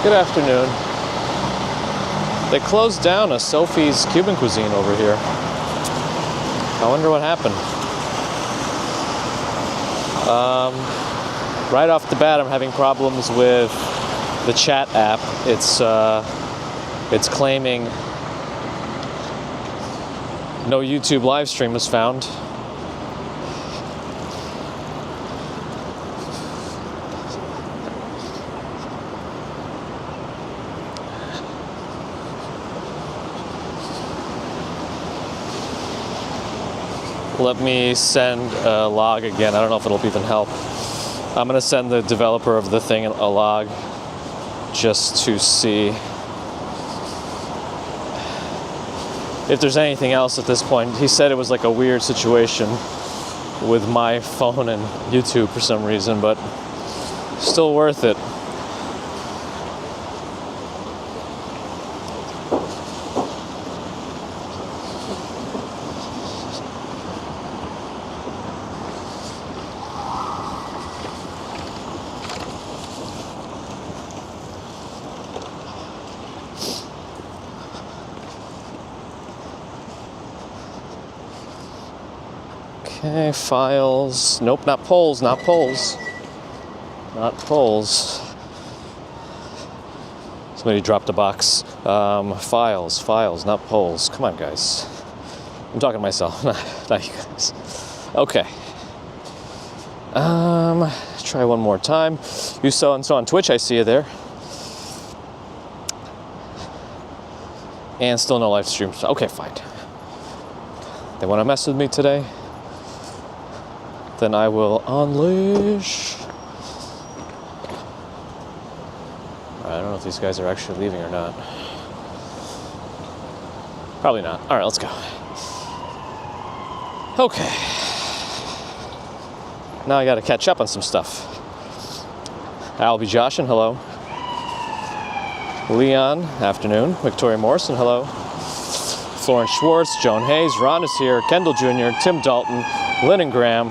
Good afternoon. They closed down a Sophie's Cuban cuisine over here. I wonder what happened. Right off the bat, I'm having problems with the chat app. It's claiming no YouTube live stream was found. Let me send a log again. I don't know if it'll even help. I'm going to send the developer of the thing a log just to see if there's anything else at this point. He said it was like a weird situation with my phone and YouTube for some reason, but still worth it. Okay, files. Nope, not polls, not polls. Not polls. Somebody dropped a box. Files, not polls. Come on, guys. I'm talking to myself, not you guys. Okay. Try one more time. You so and so on Twitch, I see you there. And still no live streams. Okay, fine. They want to mess with me today? Then I will unleash. I don't know if these guys are actually leaving or not. Probably not. All right, let's go. Okay. Now I got to catch up on some stuff. I'll be Josh, and hello. Leon, afternoon. Victoria Morrison, hello. Florence Schwartz, Joan Hayes, Ron is here, Kendall Jr., Tim Dalton, Lynn Graham,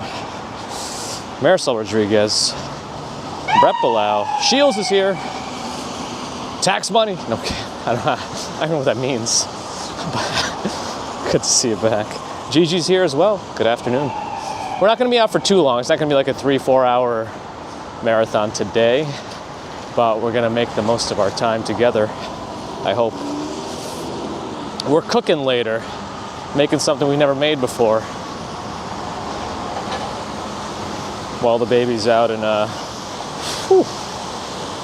Marisol Rodriguez, Brett Bilal, Shields is here, tax money, no, I don't know what that means, but good to see you back. Gigi's here as well, good afternoon. We're not going to be out for too long, it's not going to be like a 3-4 hour marathon today, but we're going to make the most of our time together, I hope. We're cooking later, making something we never made before. While the baby's out in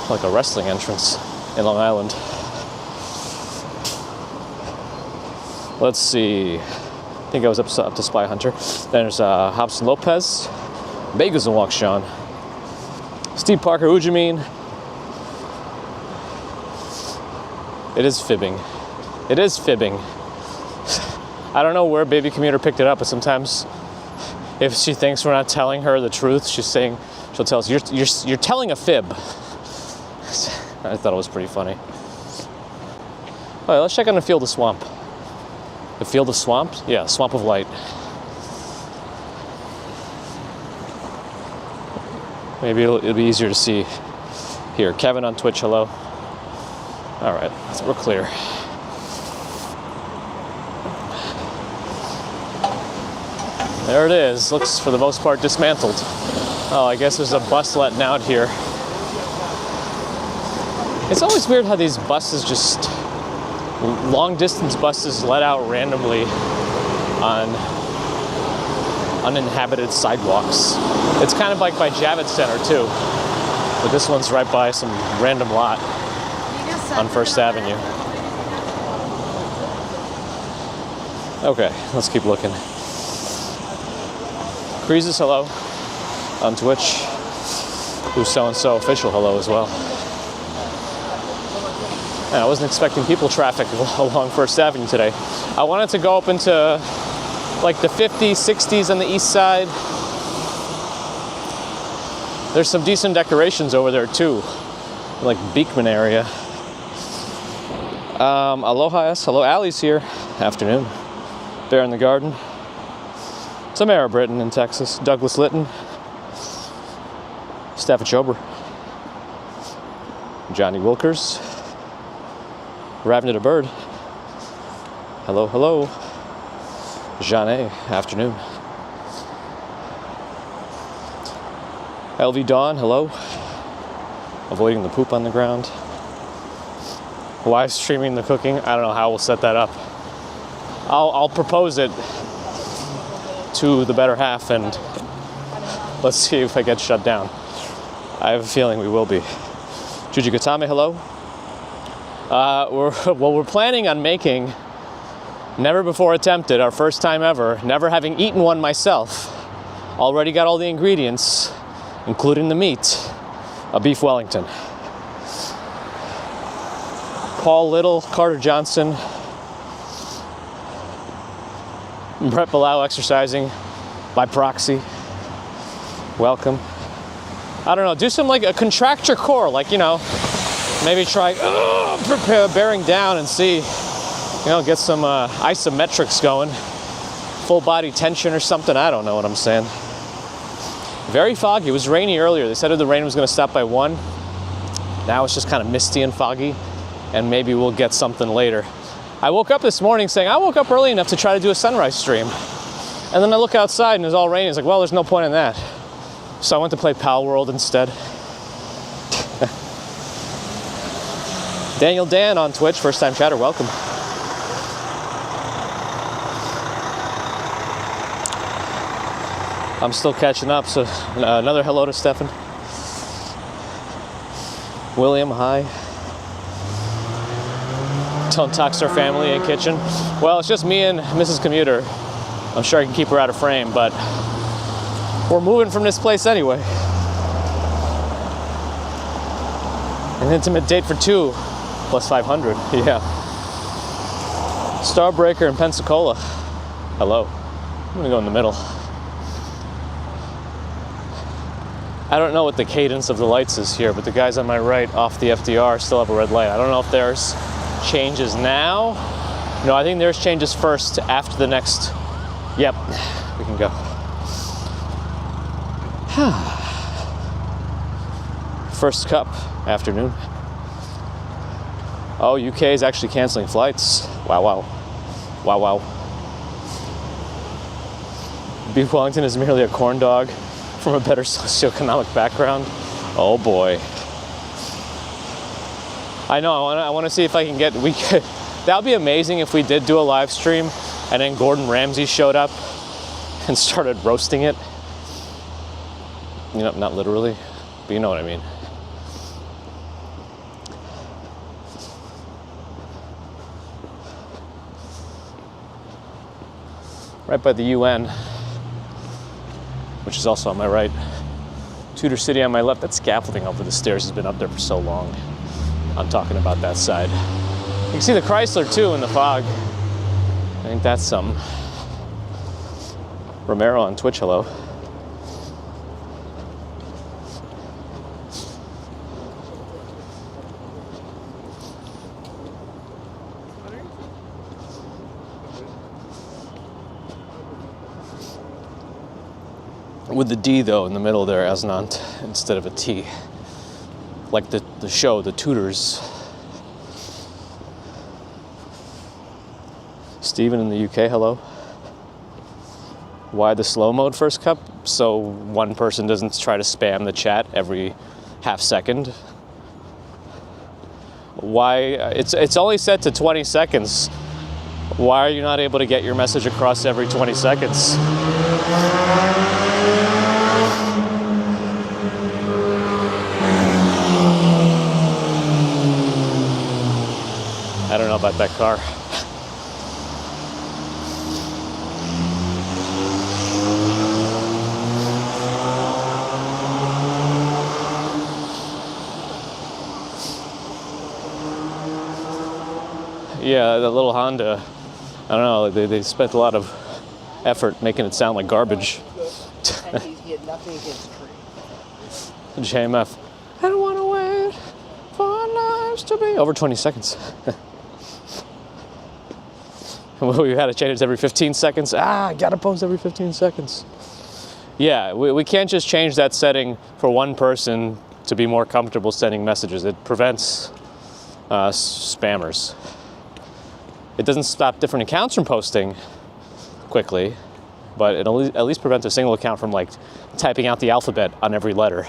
like a wrestling entrance in Long Island. Let's see. I think I was up to Spy Hunter. Then there's Hobson Lopez, Bagels and Walk Sean, Steve Parker, Ujameen. It is fibbing. It is fibbing. I don't know where Baby Commuter picked it up, but sometimes if she thinks we're not telling her the truth, she'll tell us, you're telling a fib. I thought it was pretty funny. All right, let's check on the Field of Swamp. The Field of Swamp? Yeah, Swamp of Light. Maybe it'll be easier to see here. Kevin on Twitch, hello. All right, so we're clear. There it is. Looks for the most part dismantled. Oh, I guess there's a bus letting out here. It's always weird how these buses just, long distance buses let out randomly on uninhabited sidewalks. It's kind of like by Javits Center too. But this one's right by some random lot on First Avenue. Okay, let's keep looking. Creases, hello, on Twitch. Who's so-and-so official, hello as well. And I wasn't expecting people traffic along First Avenue today. I wanted to go up into like the 50s, 60s on the east side. There's some decent decorations over there too, like Beekman area. Aloha S, hello, Allie's here, afternoon. Bear in the Garden. Samara Britton in Texas, Douglas Litton, Stafford Chober, Johnny Wilkers. Ravnit a bird. Hello, hello. Jeanne, afternoon. LV Dawn, hello. Avoiding the poop on the ground. Live streaming the cooking. I don't know how we'll set that up. I'll propose it to the better half and let's see if I get shut down. I have a feeling we will be. Juji Gatame, hello. We're planning on making, never before attempted, our first time ever, never having eaten one myself. Already got all the ingredients, including the meat, a beef Wellington. Paul Little, Carter Johnson, Brett Bilal exercising by proxy. Welcome. I don't know, do some like a contract your core, like, you know, maybe try prepare bearing down and see, you know, get some isometrics going, full body tension or something. I don't know what I'm saying. Very foggy. It was rainy earlier. They said the rain was going to stop by 1. Now it's just kind of misty and foggy, and maybe we'll get something later. I woke up this morning saying I woke up early enough to try to do a sunrise stream, and then I look outside and it's all raining. It's like, well, there's no point in that. So I went to play Pal World instead. Daniel Dan on Twitch, first time chatter, welcome. I'm still catching up, so another hello to Stefan. William, hi. Don't talk to our family in kitchen. Well, it's just me and Mrs. Commuter. I'm sure I can keep her out of frame, but we're moving from this place anyway. An intimate date for 2 plus 500, yeah. Starbreaker in Pensacola. Hello. I'm gonna go in the middle. I don't know what the cadence of the lights is here, but the guys on my right off the FDR still have a red light. I don't know if theirs changes now. No, I think theirs changes first after the next. Yep, we can go. First cup, afternoon. Oh, UK is actually canceling flights. Wow, wow. Wow, wow. Beef Wellington is merely a corn dog from a better socioeconomic background. Oh boy. I know, I want to see if I can get, that would be amazing if we did do a live stream and then Gordon Ramsay showed up and started roasting it. You know, not literally, but you know what I mean. Right by the UN, which is also on my right. Tudor City on my left. That scaffolding over the stairs has been up there for so long. I'm talking about that side. You can see the Chrysler too in the fog. I think that's something. Romero on Twitch, hello. With the D though in the middle there, Asnant, instead of a T. Like the show, The Tudors. Steven in the UK, hello. Why the slow mode first cup? So one person doesn't try to spam the chat every half second. Why, it's only set to 20 seconds. Why are you not able to get your message across every 20 seconds? I don't know about that car. Yeah, that little Honda, I don't know, they spent a lot of effort making it sound like garbage. And he had nothing against Tree. JMF. I don't want to wait for our lives to be over 20 seconds. We had to change it every 15 seconds. I gotta post every 15 seconds. Yeah, we can't just change that setting for one person to be more comfortable sending messages. It prevents spammers. It doesn't stop different accounts from posting quickly, but it at least prevents a single account from like typing out the alphabet on every letter.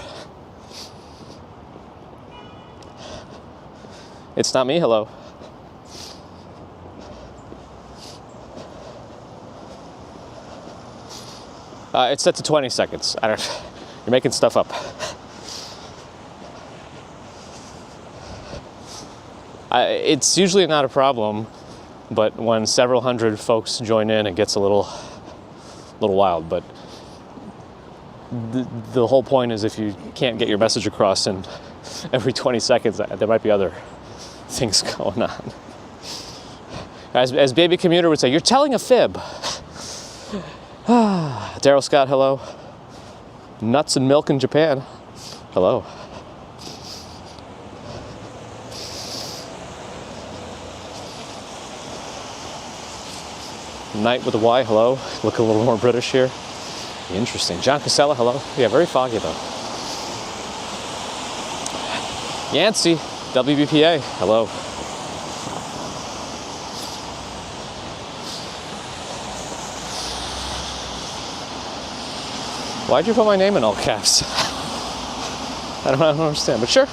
It's not me, hello. It's set to 20 seconds. You're making stuff up. It's usually not a problem, but when several hundred folks join in, it gets a little wild. But the whole point is, if you can't get your message across in every 20 seconds, there might be other things going on. As Baby Commuter would say, you're telling a fib. Daryl Scott, hello. Nuts and milk in Japan, hello. Knight with a Y, hello. Look a little more British here. Interesting. John Casella, hello. Yeah, very foggy though. Yancey, WBPA, hello. Why'd you put my name in all caps? I don't understand, but sure.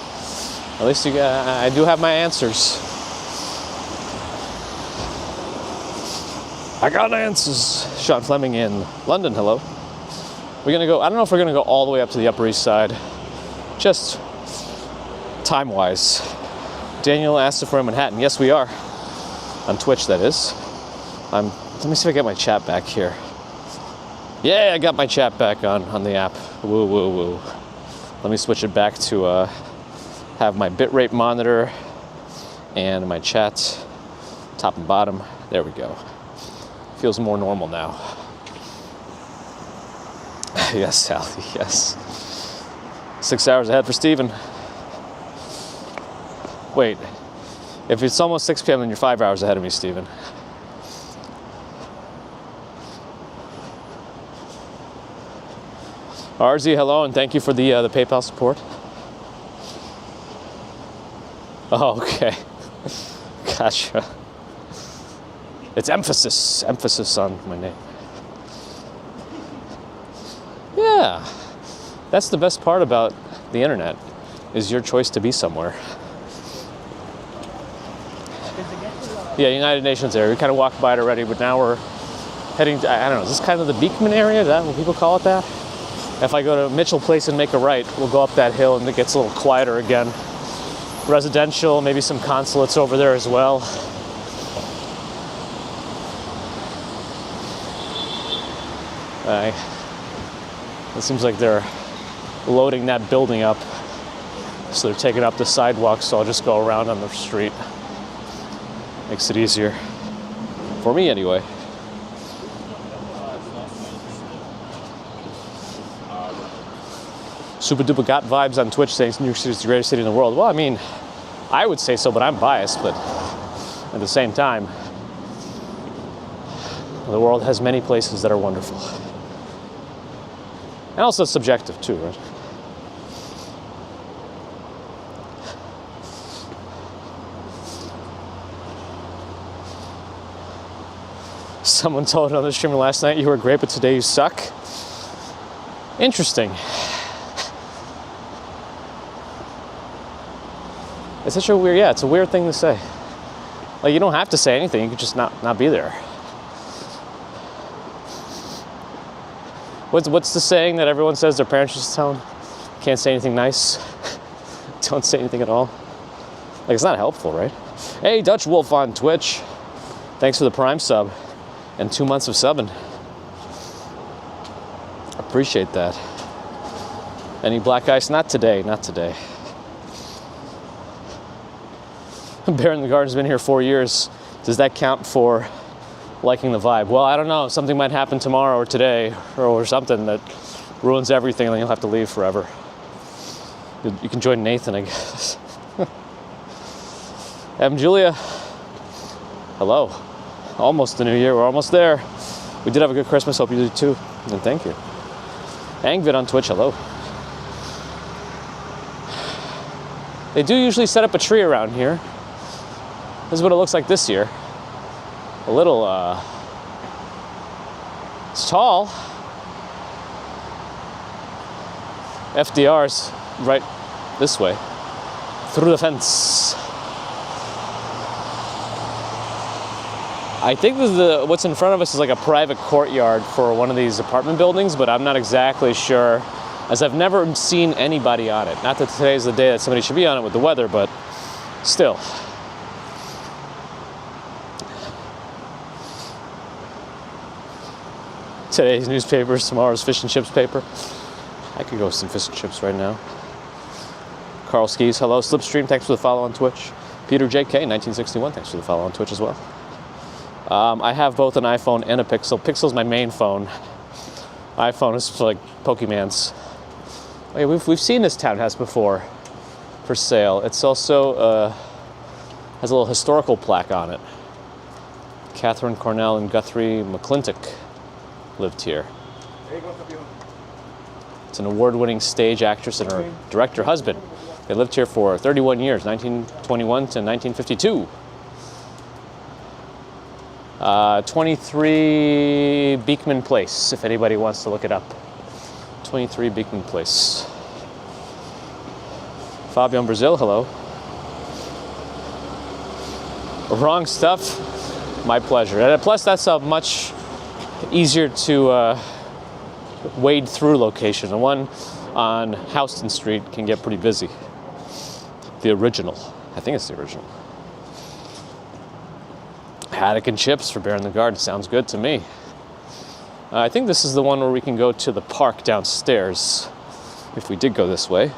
At least I do have my answers. I got answers. Sean Fleming in London, hello. We're gonna go, I don't know if we're gonna go all the way up to the Upper East Side, just time-wise. Daniel asked if we're in Manhattan. Yes, we are. On Twitch, that is. Let me see if I get my chat back here. Yeah, I got my chat back on the app. Woo, woo, woo. Let me switch it back to have my bitrate monitor and my chat top and bottom. There we go. Feels more normal now. Yes, Sally, yes. 6 hours ahead for Steven. Wait, if it's almost 6 p.m., then you're 5 hours ahead of me, Steven. RZ, hello, and thank you for the PayPal support. Oh, okay. Gotcha. It's emphasis on my name. Yeah, that's the best part about the internet, is your choice to be somewhere. Yeah, United Nations area. We kind of walked by it already, but now we're heading to, I don't know, is this kind of the Beekman area? Is that what people call it that? If I go to Mitchell Place and make a right, we'll go up that hill and it gets a little quieter again. Residential, maybe some consulates over there as well. It seems like they're loading that building up. So they're taking up the sidewalk, so I'll just go around on the street. Makes it easier. For me, anyway. Super Duper got vibes on Twitch saying New York City is the greatest city in the world. Well, I mean, I would say so, but I'm biased. But at the same time, the world has many places that are wonderful. And also subjective too, right? Someone told another streamer last night, you were great, but today you suck. Interesting. It's such a weird, yeah, it's a weird thing to say. Like, you don't have to say anything, you could just not be there. What's the saying that everyone says their parents just tell them? Can't say anything nice. Don't say anything at all. Like, it's not helpful, right? Hey, Dutch Wolf on Twitch. Thanks for the Prime sub and 2 months of subbing. Appreciate that. Any black ice? Not today, not today. Bear in the Garden's been here 4 years. Does that count for liking the vibe? Well, I don't know. Something might happen tomorrow or today or something that ruins everything, and then you'll have to leave forever. You can join Nathan, I guess. Julia, hello. Almost the new year. We're almost there. We did have a good Christmas. Hope you did too. And thank you. Angvid on Twitch, hello. They do usually set up a tree around here. This is what it looks like this year. A little, it's tall. FDR's right this way, through the fence. I think this is what's in front of us is like a private courtyard for one of these apartment buildings, but I'm not exactly sure, as I've never seen anybody on it. Not that today's the day that somebody should be on it with the weather, but still. Today's newspapers, tomorrow's fish and chips paper. I could go with some fish and chips right now. Carl Skis, hello. Slipstream, thanks for the follow on Twitch. Peter JK, 1961, thanks for the follow on Twitch as well. I have both an iPhone and a Pixel. Pixel's my main phone. iPhone is like Pokemon's. Oh yeah, we've seen this townhouse before for sale. It's also has a little historical plaque on it. Catherine Cornell and Guthrie McClintock lived here. It's an award-winning stage actress and her director husband. They lived here for 31 years, 1921 to 1952. 23 Beekman Place, if anybody wants to look it up. 23 Beekman Place. Fabio in Brazil, hello. Wrong stuff, my pleasure. And plus, that's a much easier to wade through location. The one on Houston Street can get pretty busy. The original, I think it's the original. Haddock and chips for Bear in the Garden. Sounds good to me. I think this is the one where we can go to the park downstairs, if we did go this way.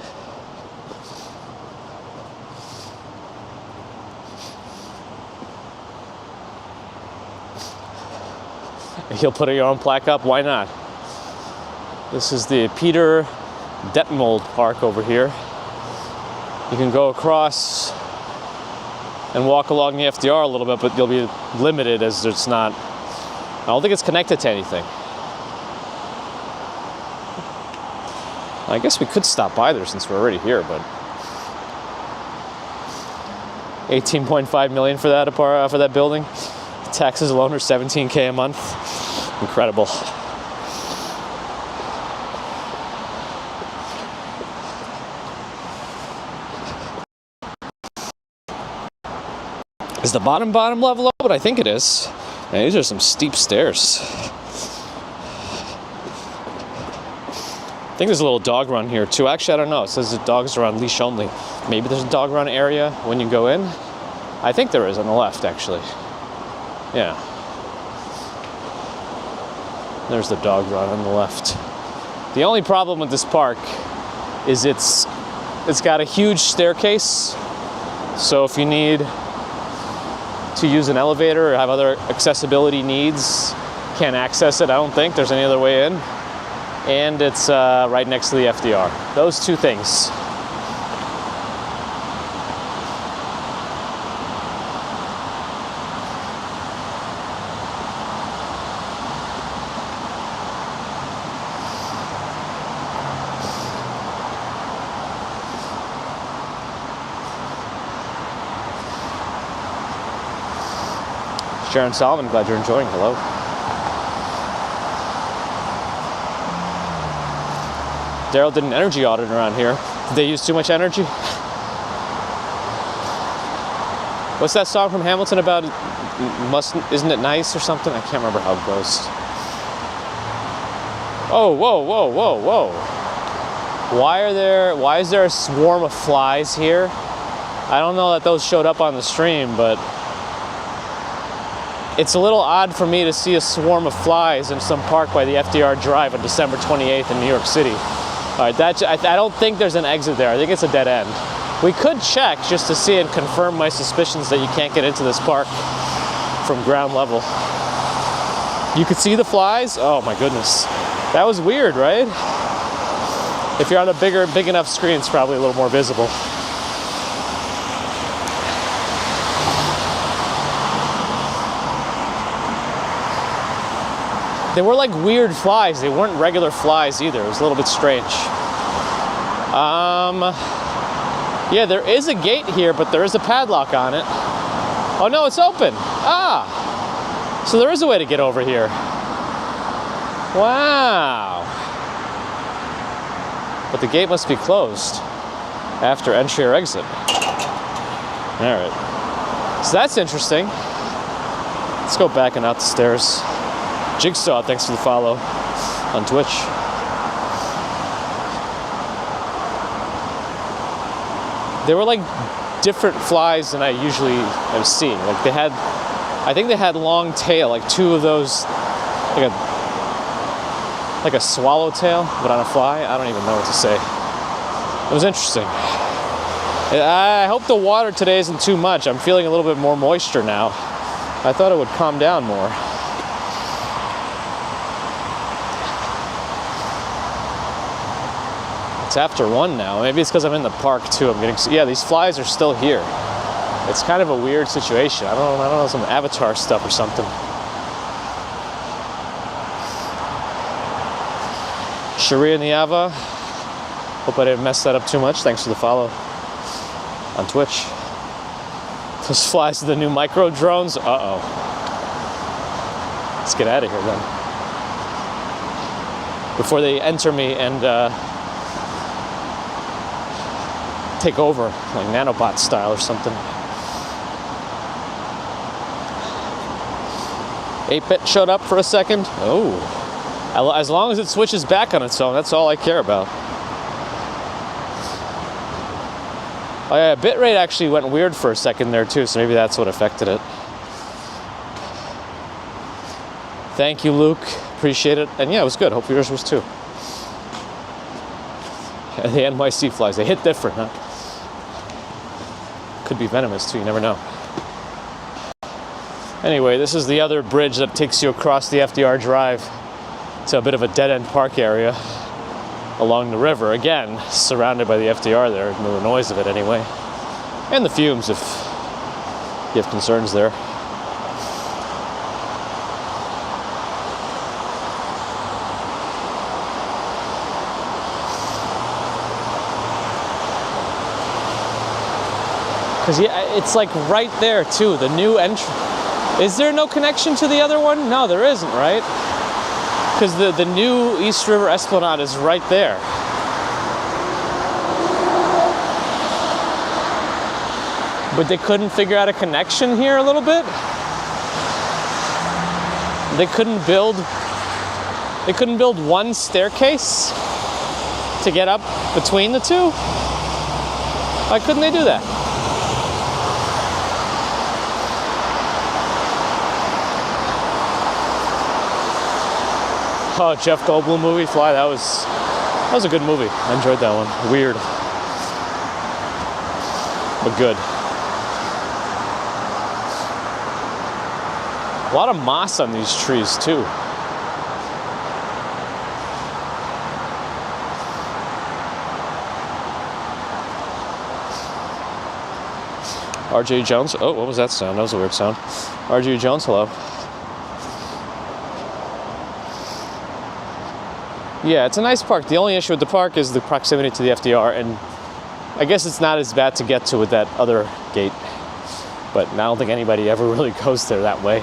He'll put your own plaque up, why not? This is the Peter Detmold Park over here. You can go across and walk along the FDR a little bit, but you'll be limited as it's not, I don't think it's connected to anything. I guess we could stop by there since we're already here, but 18.5 million for that building. Taxes alone are 17K a month. Incredible. Is the bottom level up? But I think it is. Man, these are some steep stairs. I think there's a little dog run here too. Actually, I don't know. It says the dogs are on leash only. Maybe there's a dog run area when you go in. I think there is on the left, actually. Yeah. There's the dog run on the left. The only problem with this park is it's got a huge staircase. So if you need to use an elevator or have other accessibility needs, can't access it, I don't think. There's any other way in. And it's right next to the FDR. Those two things. Sharon Solomon, glad you're enjoying. Hello. Daryl did an energy audit around here. Did they use too much energy? What's that song from Hamilton about? Isn't it nice or something? I can't remember how it goes. Oh, whoa, whoa, whoa, whoa. Why is there a swarm of flies here? I don't know that those showed up on the stream, but it's a little odd for me to see a swarm of flies in some park by the FDR Drive on December 28th in New York City. All right, I don't think there's an exit there. I think it's a dead end. We could check just to see and confirm my suspicions that you can't get into this park from ground level. You could see the flies? Oh my goodness. That was weird, right? If you're on a big enough screen, it's probably a little more visible. They were like weird flies. They weren't regular flies either. It was a little bit strange. Yeah, there is a gate here, but there is a padlock on it. Oh no, it's open. Ah, so there is a way to get over here. Wow. But the gate must be closed after entry or exit. All right. So that's interesting. Let's go back and out the stairs. Jigsaw, thanks for the follow on Twitch. They were like different flies than I usually am seeing. Like I think they had long tail, like two of those, like a swallowtail, but on a fly. I don't even know what to say. It was interesting. I hope the water today isn't too much. I'm feeling a little bit more moisture now. I thought it would calm down more. It's after 1 now. Maybe it's because I'm in the park too. Yeah, these flies are still here. It's kind of a weird situation. I don't know, some Avatar stuff or something. Sharia Niava. Hope I didn't mess that up too much. Thanks for the follow on Twitch. Those flies are the new micro drones. Uh-oh. Let's get out of here then. Before they enter me and take over, like nanobot style or something. 8-bit showed up for a second. Oh. As long as it switches back on its own, that's all I care about. Oh yeah, bitrate actually went weird for a second there too, so maybe that's what affected it. Thank you, Luke. Appreciate it. And yeah, it was good. Hope yours was too. And the NYC flies, they hit different, huh? Could be venomous too, you never know. Anyway, this is the other bridge that takes you across the FDR Drive to a bit of a dead-end park area along the river. Again, surrounded by the FDR there, the noise of it anyway. And the fumes if you have concerns there. Because yeah, it's like right there too, the new entry. Is there no connection to the other one? No, there isn't, right? Because the new East River Esplanade is right there. But they couldn't figure out a connection here a little bit? They couldn't build one staircase to get up between the two? Why couldn't they do that? Oh, Jeff Goldblum movie, Fly, that was a good movie. I enjoyed that one. Weird, but good. A lot of moss on these trees too. RJ Jones, oh, what was that sound? That was a weird sound. RJ Jones, hello. Yeah, it's a nice park. The only issue with the park is the proximity to the FDR, and I guess it's not as bad to get to with that other gate. But I don't think anybody ever really goes there that way.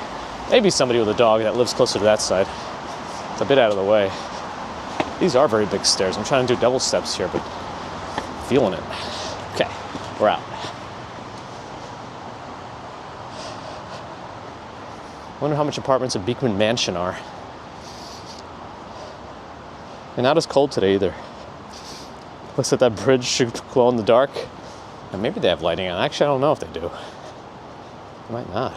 Maybe somebody with a dog that lives closer to that side. It's a bit out of the way. These are very big stairs. I'm trying to do double steps here, but feeling it. Okay, we're out. Wonder how much apartments at Beekman Mansion are. And not as cold today either. Looks like that bridge should glow in the dark. And maybe they have lighting on. Actually, I don't know if they do. They might not.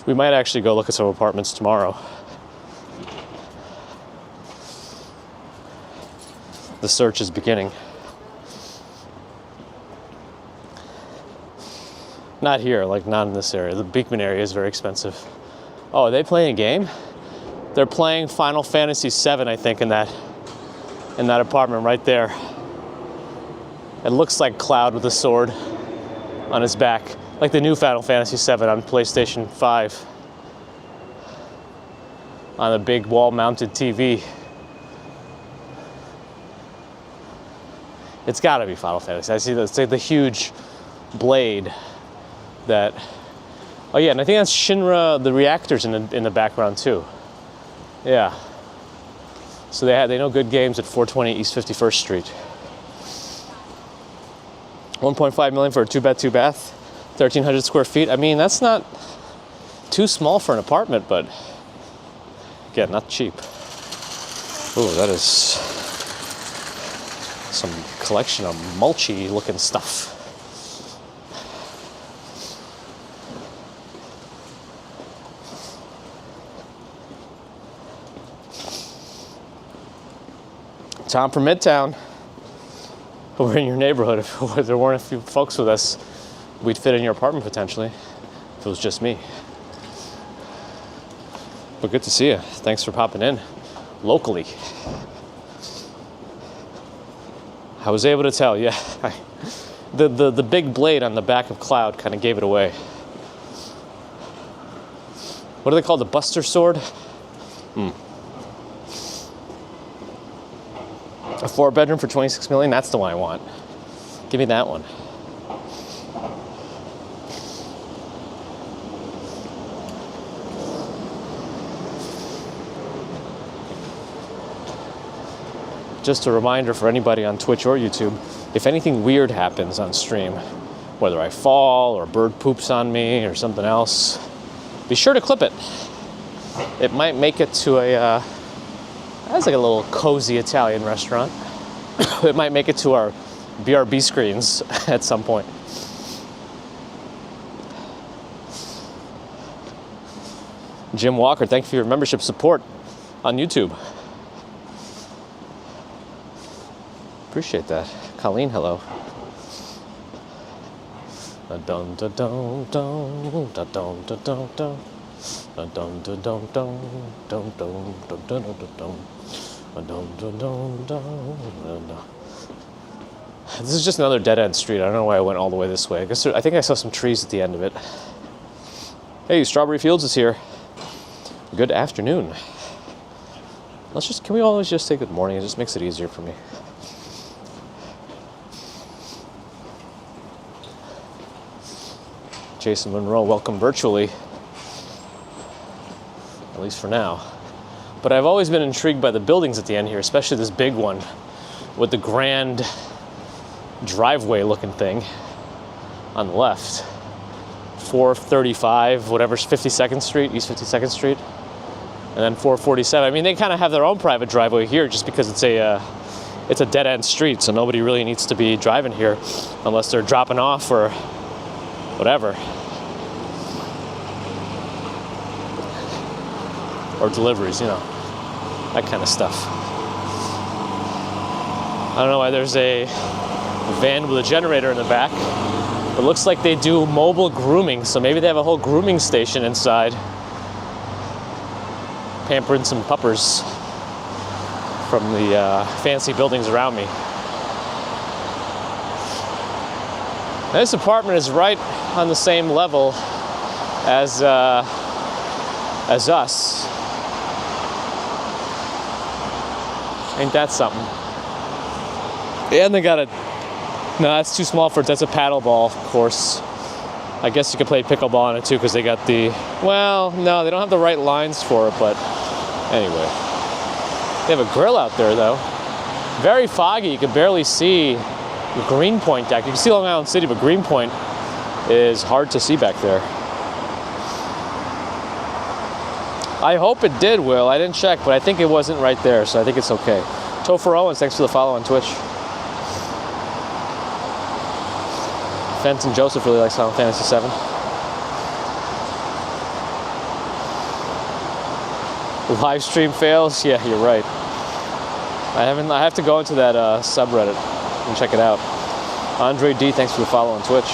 We might actually go look at some apartments tomorrow. The search is beginning. Not here, like not in this area. The Beekman area is very expensive. Oh, are they playing a game? They're playing Final Fantasy VII, I think, in that apartment right there. It looks like Cloud with a sword on his back, like the new Final Fantasy VII on PlayStation 5 on a big wall-mounted TV. It's got to be Final Fantasy. I see the huge blade that. Oh yeah, and I think that's Shinra. The reactors in the background too. Yeah. So they know good games at 420 East 51st Street. 1.5 million for a 2-bed, 2-bath, 1,300 square feet. I mean, that's not too small for an apartment, but again, not cheap. Ooh, that is some collection of mulchy looking stuff. Tom from Midtown. We're in your neighborhood. If there weren't a few folks with us, we'd fit in your apartment potentially, if it was just me. But good to see you. Thanks for popping in locally. I was able to tell, yeah. The big blade on the back of Cloud kind of gave it away. What do they call the Buster Sword? A 4-bedroom for 26 million? That's the one I want. Give me that one. Just a reminder for anybody on Twitch or YouTube, if anything weird happens on stream, whether I fall or a bird poops on me or something else, be sure to clip it. It might make it to a that's like a little cozy Italian restaurant. It might make it to our BRB screens at some point. Jim Walker, thank you for your membership support on YouTube. Appreciate that. Colleen, hello. This is just another dead-end street. I don't know why I went all the way this way. I think I saw some trees at the end of it. Hey, Strawberry Fields is here. Good afternoon. Can we always just say good morning? It just makes it easier for me. Jason Monroe, welcome virtually. At least for now. But I've always been intrigued by the buildings at the end here, especially this big one with the grand driveway looking thing on the left. 435, whatever's 52nd Street, East 52nd Street. And then 447. I mean, they kind of have their own private driveway here just because it's a dead-end street, so nobody really needs to be driving here unless they're dropping off or whatever. Or deliveries, you know, that kind of stuff. I don't know why there's a van with a generator in the back. It looks like they do mobile grooming, so maybe they have a whole grooming station inside. Pampering some puppers from the fancy buildings around me. This apartment is right on the same level as us. Ain't that something? And they got no, that's too small for it. That's a paddleball course. I guess you could play pickleball on it too because they got well, no, they don't have the right lines for it, but anyway. They have a grill out there though. Very foggy, you can barely see the Greenpoint deck. You can see Long Island City, but Greenpoint is hard to see back there. I hope it did, Will. I didn't check, but I think it wasn't right there, so I think it's okay. Topher Owens, thanks for the follow on Twitch. Fenton Joseph really likes Final Fantasy VII. Live stream fails? Yeah, you're right. I have to go into that subreddit and check it out. Andre D, thanks for the follow on Twitch.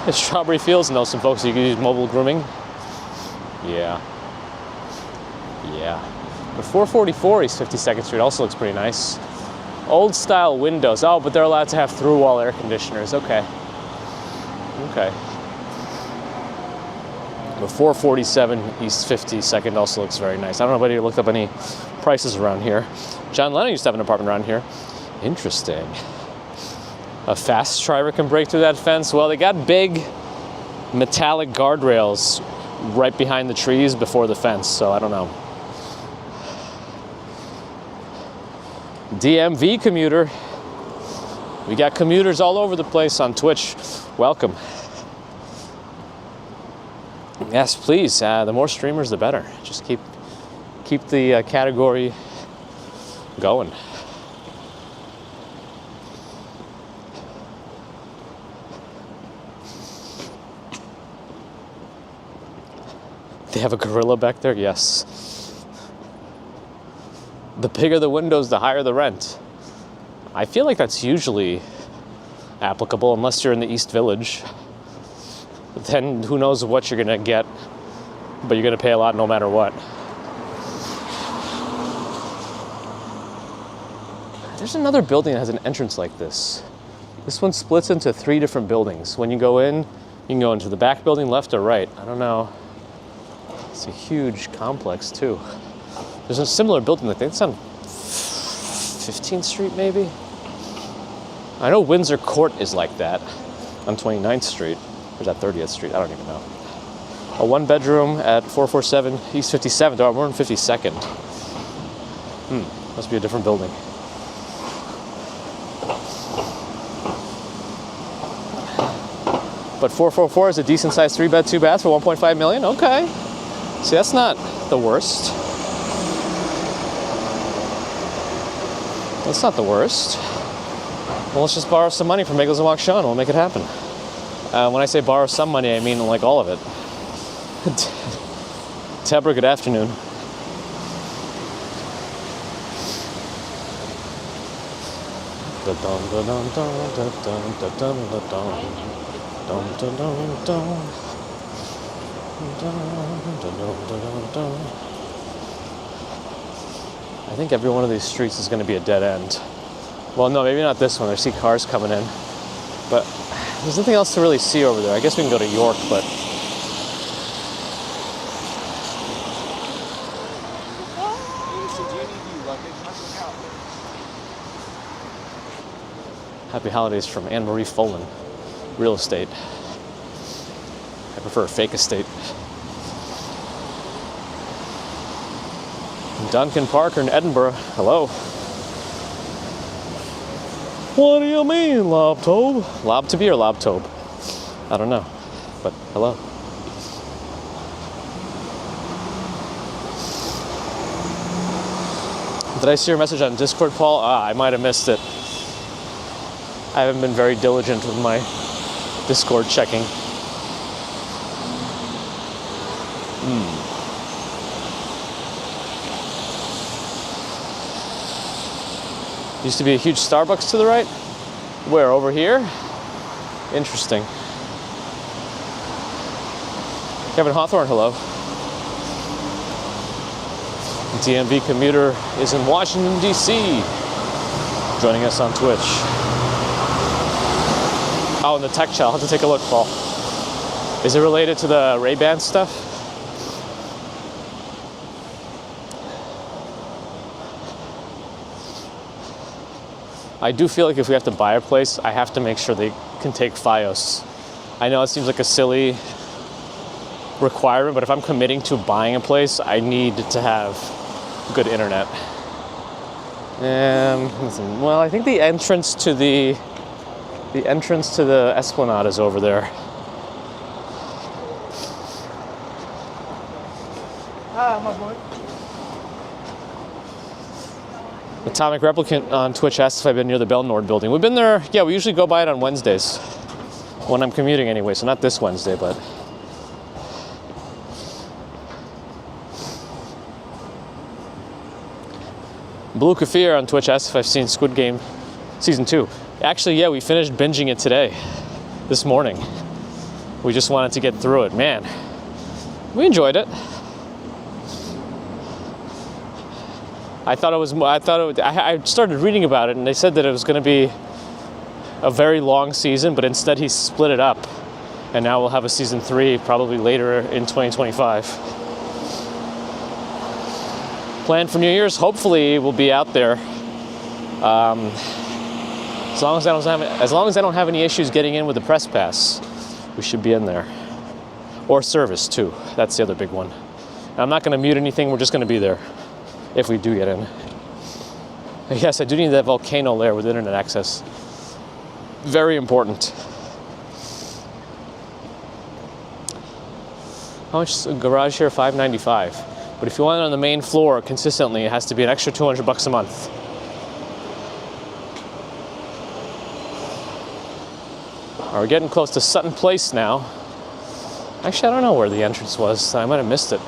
It's Strawberry Fields knows some folks you can use mobile grooming. Yeah. But 444 East 52nd Street also looks pretty nice. Old style windows. Oh, but they're allowed to have through wall air conditioners. Okay. But 447 East 52nd also looks very nice. I don't know if anybody looked up any prices around here. John Lennon used to have an apartment around here. Interesting. A fast driver can break through that fence? Well, they got big metallic guardrails right behind the trees before the fence, so I don't know. DMV commuter. We got commuters all over the place on Twitch. Welcome. Yes, please. The more streamers, the better. Just keep the category going. They have a gorilla back there? Yes. The bigger the windows, the higher the rent. I feel like that's usually applicable unless you're in the East Village. Then who knows what you're gonna get, but you're gonna pay a lot no matter what. There's another building that has an entrance like this. This one splits into 3 different buildings. When you go in, you can go into the back building, left or right. I don't know. It's a huge complex too. There's a similar building, I think it's on 15th Street maybe? I know Windsor Court is like that on 29th Street. Or is that 30th Street? I don't even know. A 1-bedroom at 447 East 57th. Oh, we're in 52nd. Must be a different building. But 444 is a decent sized 3-bed, 2-bath for 1.5 million. Okay. See, that's not the worst. That's not the worst. Well, let's just borrow some money from Bagels and Walk Sean. We'll make it happen. When I say borrow some money, I mean like all of it. Deborah, good afternoon. I think every one of these streets is going to be a dead end. Well, no, maybe not this one. I see cars coming in. But there's nothing else to really see over there. I guess we can go to York, but... Happy holidays from Anne-Marie Folan. Real estate. I prefer a fake estate. Duncan Parker in Edinburgh. Hello. What do you mean, Lobtobe? Lob-to-be or Lobtobe? I don't know, but hello. Did I see your message on Discord, Paul? I might have missed it. I haven't been very diligent with my Discord checking. Used to be a huge Starbucks to the right. Where, over here? Interesting. Kevin Hawthorne, hello. DMV commuter is in Washington, D.C. joining us on Twitch. Oh, and the tech chat. I'll have to take a look, Paul. Is it related to the Ray-Ban stuff? I do feel like if we have to buy a place, I have to make sure they can take FiOS. I know it seems like a silly requirement, but if I'm committing to buying a place, I need to have good internet. Well, I think the entrance to the Esplanade is over there. Hi, my boy. Atomic Replicant on Twitch asked if I've been near the Belnord building. We've been there, yeah, we usually go by it on Wednesdays. When I'm commuting anyway, so not this Wednesday, but... Blue Kafir on Twitch asked if I've seen Squid Game Season 2. Actually, yeah, we finished binging it today, this morning. We just wanted to get through it. Man, we enjoyed it. I started reading about it, and they said that it was going to be a very long season, but instead he split it up. And now we'll have a season 3 probably later in 2025. Plan for New Year's, hopefully we'll be out there. As long as I don't have any issues getting in with the press pass, we should be in there. Or service too. That's the other big one. And I'm not going to mute anything. We're just going to be there if we do get in. Yes, I do need that volcano layer with internet access. Very important. How much is a garage here? $595. But if you want it on the main floor consistently, it has to be an extra $200 a month. We're getting close to Sutton Place now. Actually, I don't know where the entrance was. I might have missed it.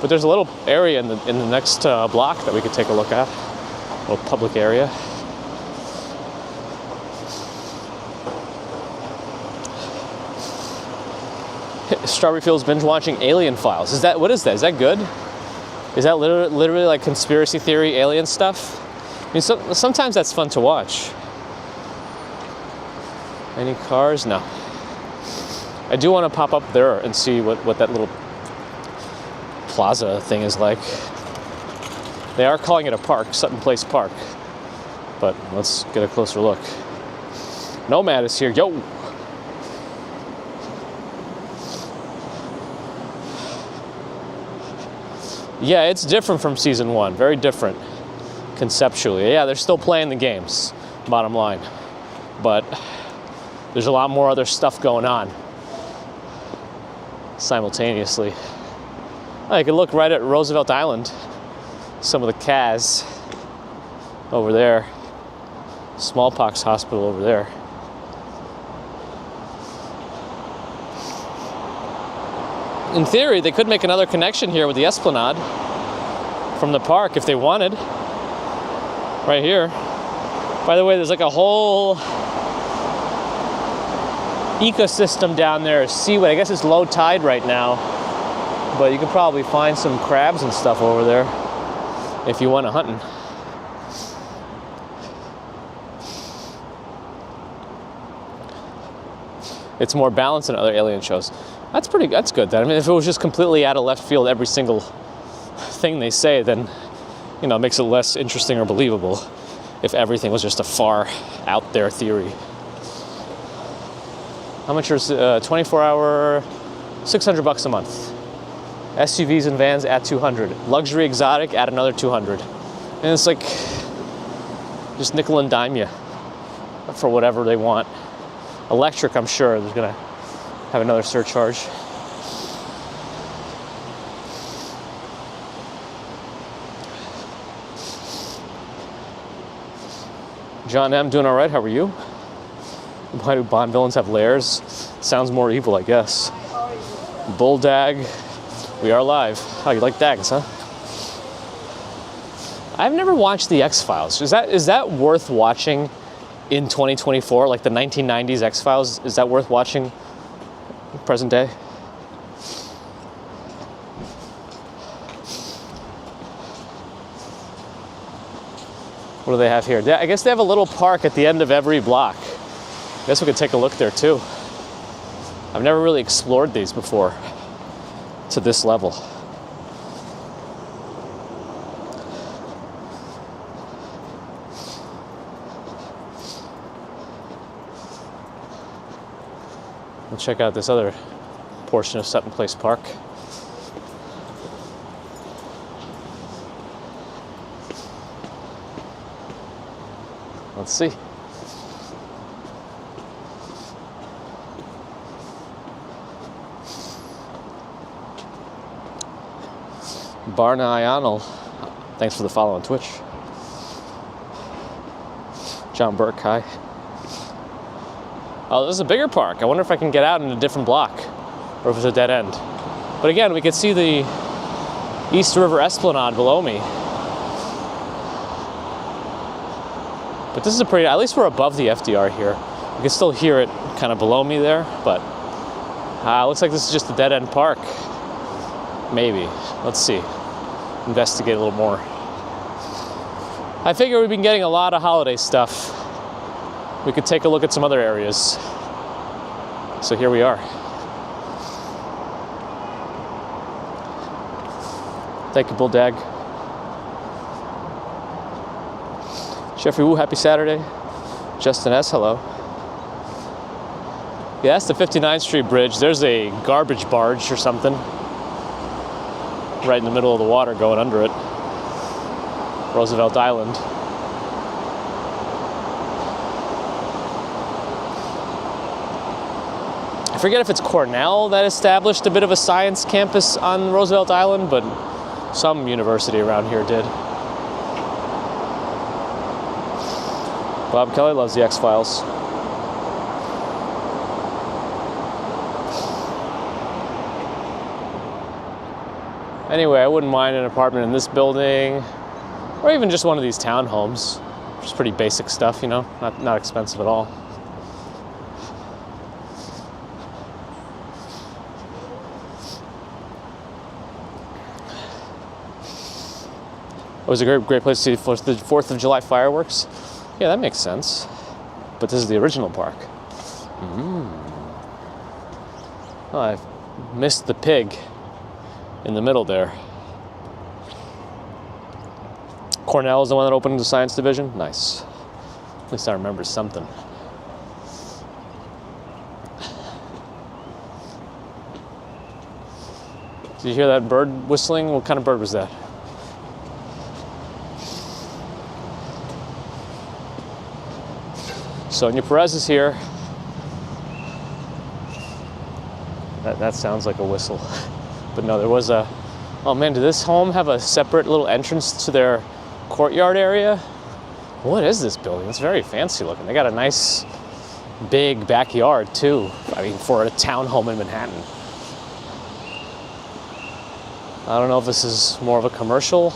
But there's a little area in the next block that we could take a look at. A little public area. Strawberry Fields binge watching Alien Files. What is that? Is that good? Is that literally like conspiracy theory alien stuff? I mean, sometimes that's fun to watch. Any cars? No. I do want to pop up there and see what that little plaza thing is like. They are calling it a park, Sutton Place Park. But let's get a closer look. Nomad is here. Yo! Yeah, it's different from season 1. Very different conceptually. Yeah, they're still playing the games, bottom line. But there's a lot more other stuff going on simultaneously. I could look right at Roosevelt Island. Some of the CAS over there. Smallpox hospital over there. In theory, they could make another connection here with the Esplanade from the park if they wanted. Right here. By the way, there's like a whole ecosystem down there. Seaweed. I guess it's low tide right now, but you could probably find some crabs and stuff over there if you want to hunting. It's more balanced than other alien shows. That's good then. I mean, if it was just completely out of left field, every single thing they say, then, you know, it makes it less interesting or believable if everything was just a far out there theory. How much is 24-hour? $600 a month. SUVs and vans at $200. Luxury exotic at another $200. And it's like just nickel and dime you for whatever they want. Electric, I'm sure there's gonna have another surcharge. John M, doing all right? How are you? Why do Bond villains have lairs? Sounds more evil, I guess. Bulldag, we are live. Oh, you like dags, huh? I've never watched the X-Files. Is that worth watching in 2024? Like the 1990s X-Files, is that worth watching present day? What do they have here? I guess they have a little park at the end of every block. I guess we could take a look there too. I've never really explored these before to this level. We'll check out this other portion of Sutton Place Park. Let's see. Barna Ional, thanks for the follow on Twitch. John Burke, hi. Oh, this is a bigger park. I wonder if I can get out in a different block or if it's a dead end. But again, we can see the East River Esplanade below me. But this is a pretty, at least we're above the FDR here. You can still hear it kind of below me there, but looks like this is just a dead end park. Maybe. Let's see. Investigate a little more. I figure we've been getting a lot of holiday stuff. We could take a look at some other areas. So here we are. Thank you, Bulldag. Jeffrey Wu, happy Saturday. Justin S., hello. Yeah, that's the 59th Street Bridge. There's a garbage barge or something right in the middle of the water going under it. Roosevelt Island. I forget if it's Cornell that established a bit of a science campus on Roosevelt Island, but some university around here did. Bob Kelly loves the X-Files. Anyway, I wouldn't mind an apartment in this building, or even just one of these townhomes. Just pretty basic stuff, you know, not expensive at all. It was a great place to see the 4th of July fireworks. Yeah, that makes sense. But this is the original park. Oh, I missed the pig in the middle there. Cornell is the one that opened the science division? Nice. At least I remember something. Did you hear that bird whistling? What kind of bird was that? Sonia Perez is here. That sounds like a whistle. But no, there was a... Oh man, did this home have a separate little entrance to their courtyard area? What is this building? It's very fancy looking. They got a nice big backyard too. I mean, for a townhome in Manhattan. I don't know if this is more of a commercial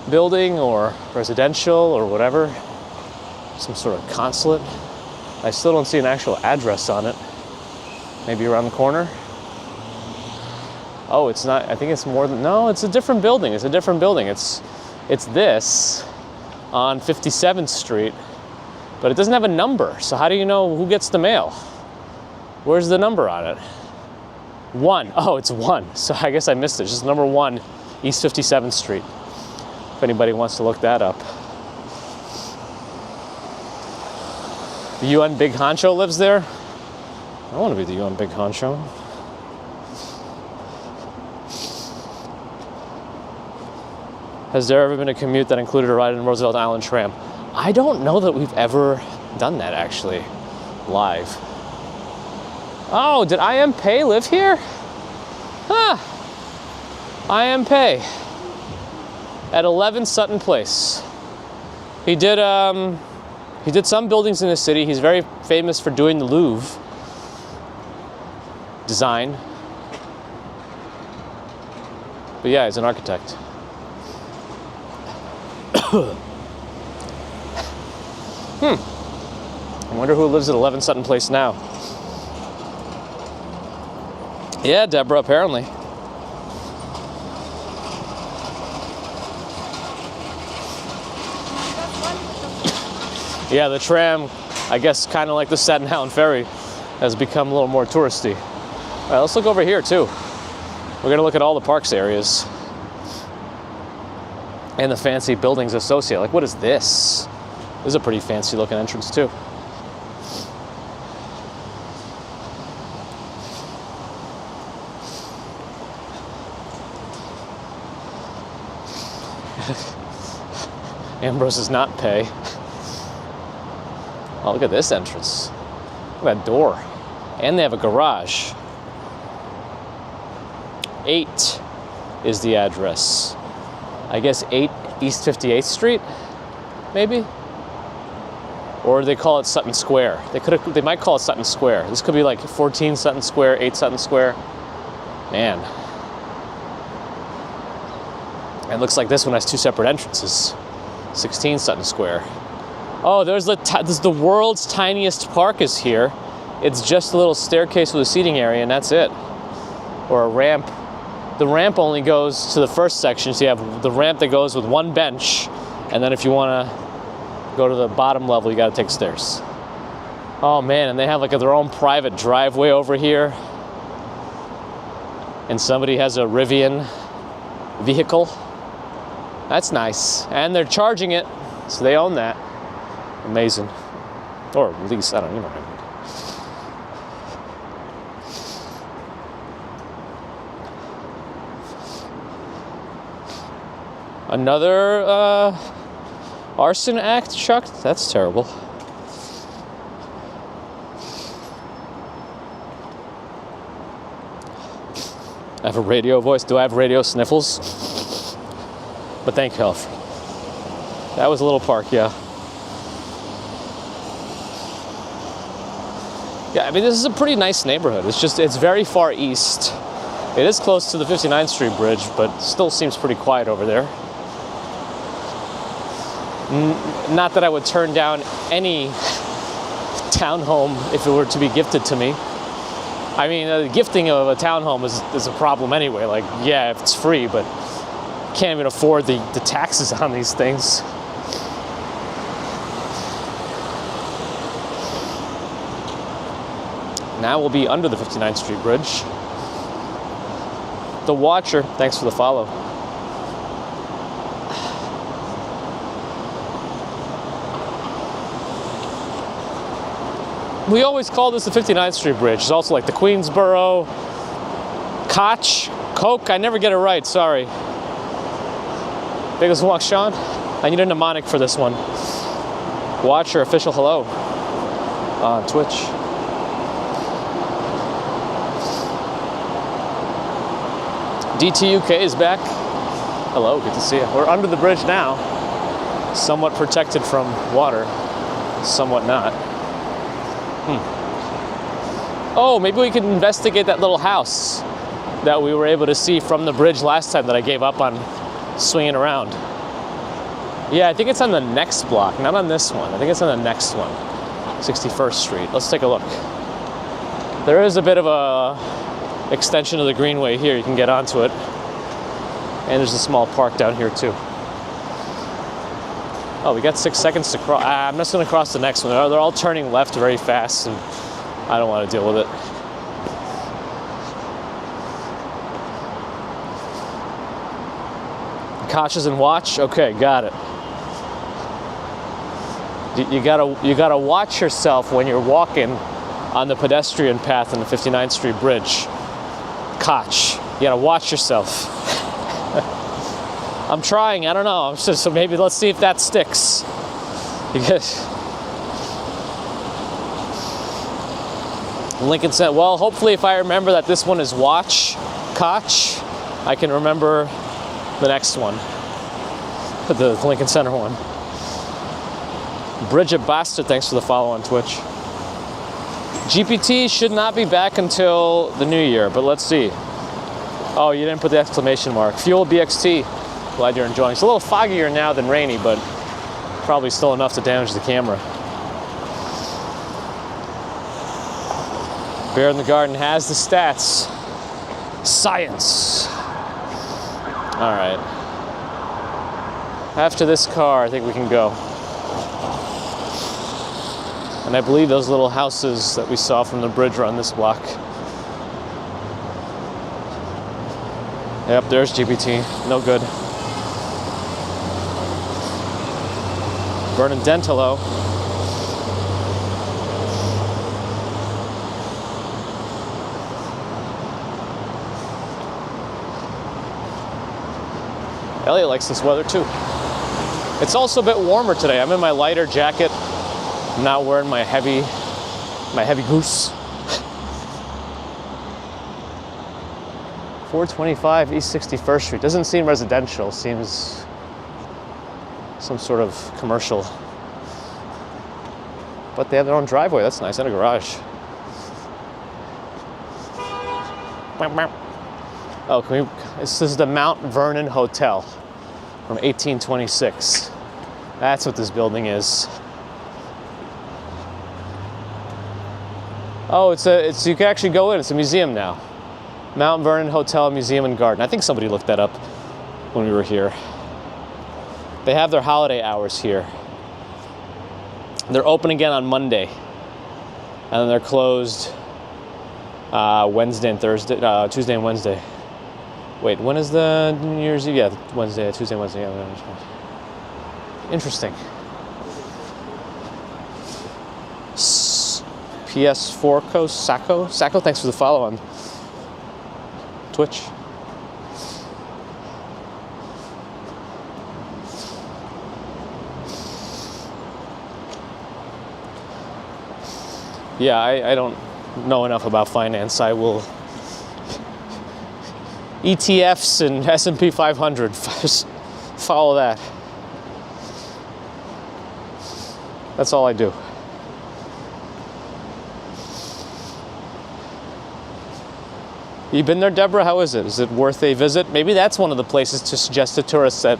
building or residential or whatever. Some sort of consulate. I still don't see an actual address on it. Maybe around the corner. Oh, it's not, I think it's more than, no, it's a different building. It's a different building. It's this on 57th Street, but it doesn't have a number. So how do you know who gets the mail? Where's the number on it? 1. Oh, it's 1. So I guess I missed it. It's just number 1, East 57th Street. If anybody wants to look that up. The UN Big Honcho lives there. I want to be the UN Big Honcho. Has there ever been a commute that included a ride in Roosevelt Island tram? I don't know that we've ever done that actually, live. Oh, did I.M. Pei live here? Huh. I.M. Pei at 11 Sutton Place. He did some buildings in the city. He's very famous for doing the Louvre design. But yeah, he's an architect. I wonder who lives at 11 Sutton Place now. Yeah, Deborah, apparently. Yeah, the tram, I guess kind of like the Staten Island Ferry, has become a little more touristy. All right, let's look over here too. We're gonna look at all the parks areas and the fancy buildings associated. Like, what is this? This is a pretty fancy looking entrance too. Ambrose does not pay. Oh, look at this entrance. Look at that door. And they have a garage. 8 is the address. I guess 8 East 58th Street, maybe? Or they call it Sutton Square. They might call it Sutton Square. This could be like 14 Sutton Square, 8 Sutton Square. Man. And it looks like this one has 2 separate entrances. 16 Sutton Square. Oh, there's the world's tiniest park is here. It's just a little staircase with a seating area, and that's it. Or a ramp. The ramp only goes to the first section, so you have the ramp that goes with 1 bench, and then if you want to go to the bottom level, you got to take stairs. Oh man, and they have like their own private driveway over here. And somebody has a Rivian vehicle. That's nice. And they're charging it, so they own that. Amazing. Or lease, I don't know. Another arson act, Chuck? That's terrible. I have a radio voice. Do I have radio sniffles? But thank you, Alfred. That was a little park, yeah. Yeah, I mean, this is a pretty nice neighborhood. It's very far east. It is close to the 59th Street Bridge, but still seems pretty quiet over there. Not that I would turn down any townhome if it were to be gifted to me. I mean, the gifting of a townhome is a problem anyway. Like, yeah, if it's free, but can't even afford the taxes on these things. Now we'll be under the 59th Street Bridge. The Watcher, thanks for the follow. We always call this the 59th Street Bridge. It's also like the Queensboro, Koch, Coke. I never get it right, sorry. Biggest walk, Sean. I need a mnemonic for this one. Watcher, official hello on Twitch. DTUK is back. Hello, good to see you. We're under the bridge now. Somewhat protected from water, somewhat not. Oh, maybe we could investigate that little house that we were able to see from the bridge last time that I gave up on swinging around. Yeah, I think it's on the next block, not on this one. I think it's on the next one, 61st Street. Let's take a look. There is a bit of a extension of the Greenway here. You can get onto it. And there's a small park down here too. Oh, we got 6 seconds to cross. I'm just gonna cross the next one. They're all turning left very fast and I don't want to deal with it. Cautious and watch. Okay, got it. You gotta watch yourself when you're walking on the pedestrian path on the 59th Street Bridge. Koch. You gotta watch yourself. I'm trying. I don't know. So maybe let's see if that sticks. Lincoln Center. Well, hopefully if I remember that this one is watch, Koch, I can remember the next one. The Lincoln Center one. Bridget Bastard, thanks for the follow on Twitch. GPT should not be back until the new year, but let's see. Oh, you didn't put the exclamation mark. Fuel BXT. Glad you're enjoying. It's a little foggier now than rainy, but probably still enough to damage the camera. Bear in the Garden has the stats. Science. All right. After this car, I think we can go. And I believe those little houses that we saw from the bridge are on this block. Yep, there's GPT. No good. Vernon Dent, hello. Elliot likes this weather too. It's also a bit warmer today. I'm in my lighter jacket. I'm not wearing my heavy goose. 425 East 61st Street. Doesn't seem residential. Seems some sort of commercial. But they have their own driveway. That's nice. And a garage. Oh, this is the Mount Vernon Hotel from 1826. That's what this building is. Oh, it's you can actually go in. It's a museum now. Mount Vernon Hotel, Museum and Garden. I think somebody looked that up when we were here. They have their holiday hours here. They're open again on Monday, and then they're closed Wednesday and Thursday, Tuesday and Wednesday. Wait, when is the New Year's Eve? Yeah, Wednesday, Tuesday, Wednesday. Yeah. Interesting. PS4 Co. Sacco, thanks for the follow on Twitch. Yeah, I don't know enough about finance. I will ETFs and S&P 500. Just follow that. That's all I do. You been there, Deborah? How is it? Is it worth a visit? Maybe that's one of the places to suggest to tourists that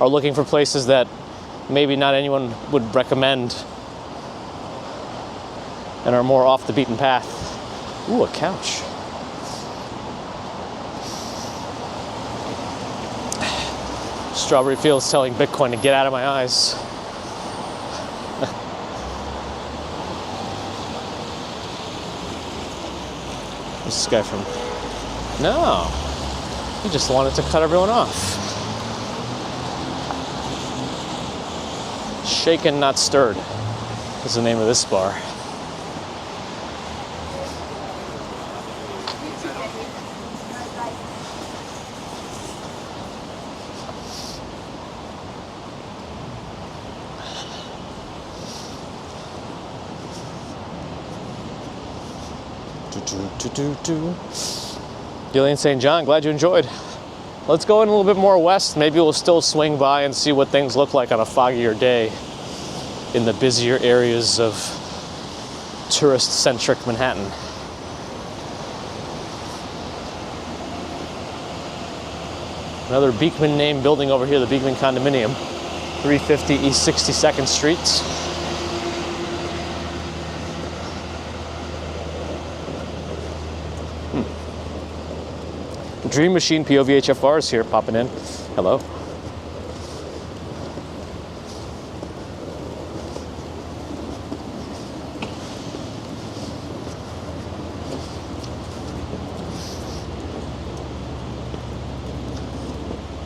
are looking for places that maybe not anyone would recommend and are more off the beaten path. Ooh, a couch. Strawberry Fields telling Bitcoin to get out of my eyes. What's this guy from? No, he just wanted to cut everyone off. Shaken, not stirred is the name of this bar. Gillian St. John, glad you enjoyed. Let's go in a little bit more west. Maybe we'll still swing by and see what things look like on a foggier day in the busier areas of tourist-centric Manhattan. Another Beekman name building over here, the Beekman Condominium, 350 East 62nd Street. Dream Machine POVHFR is here, popping in. Hello.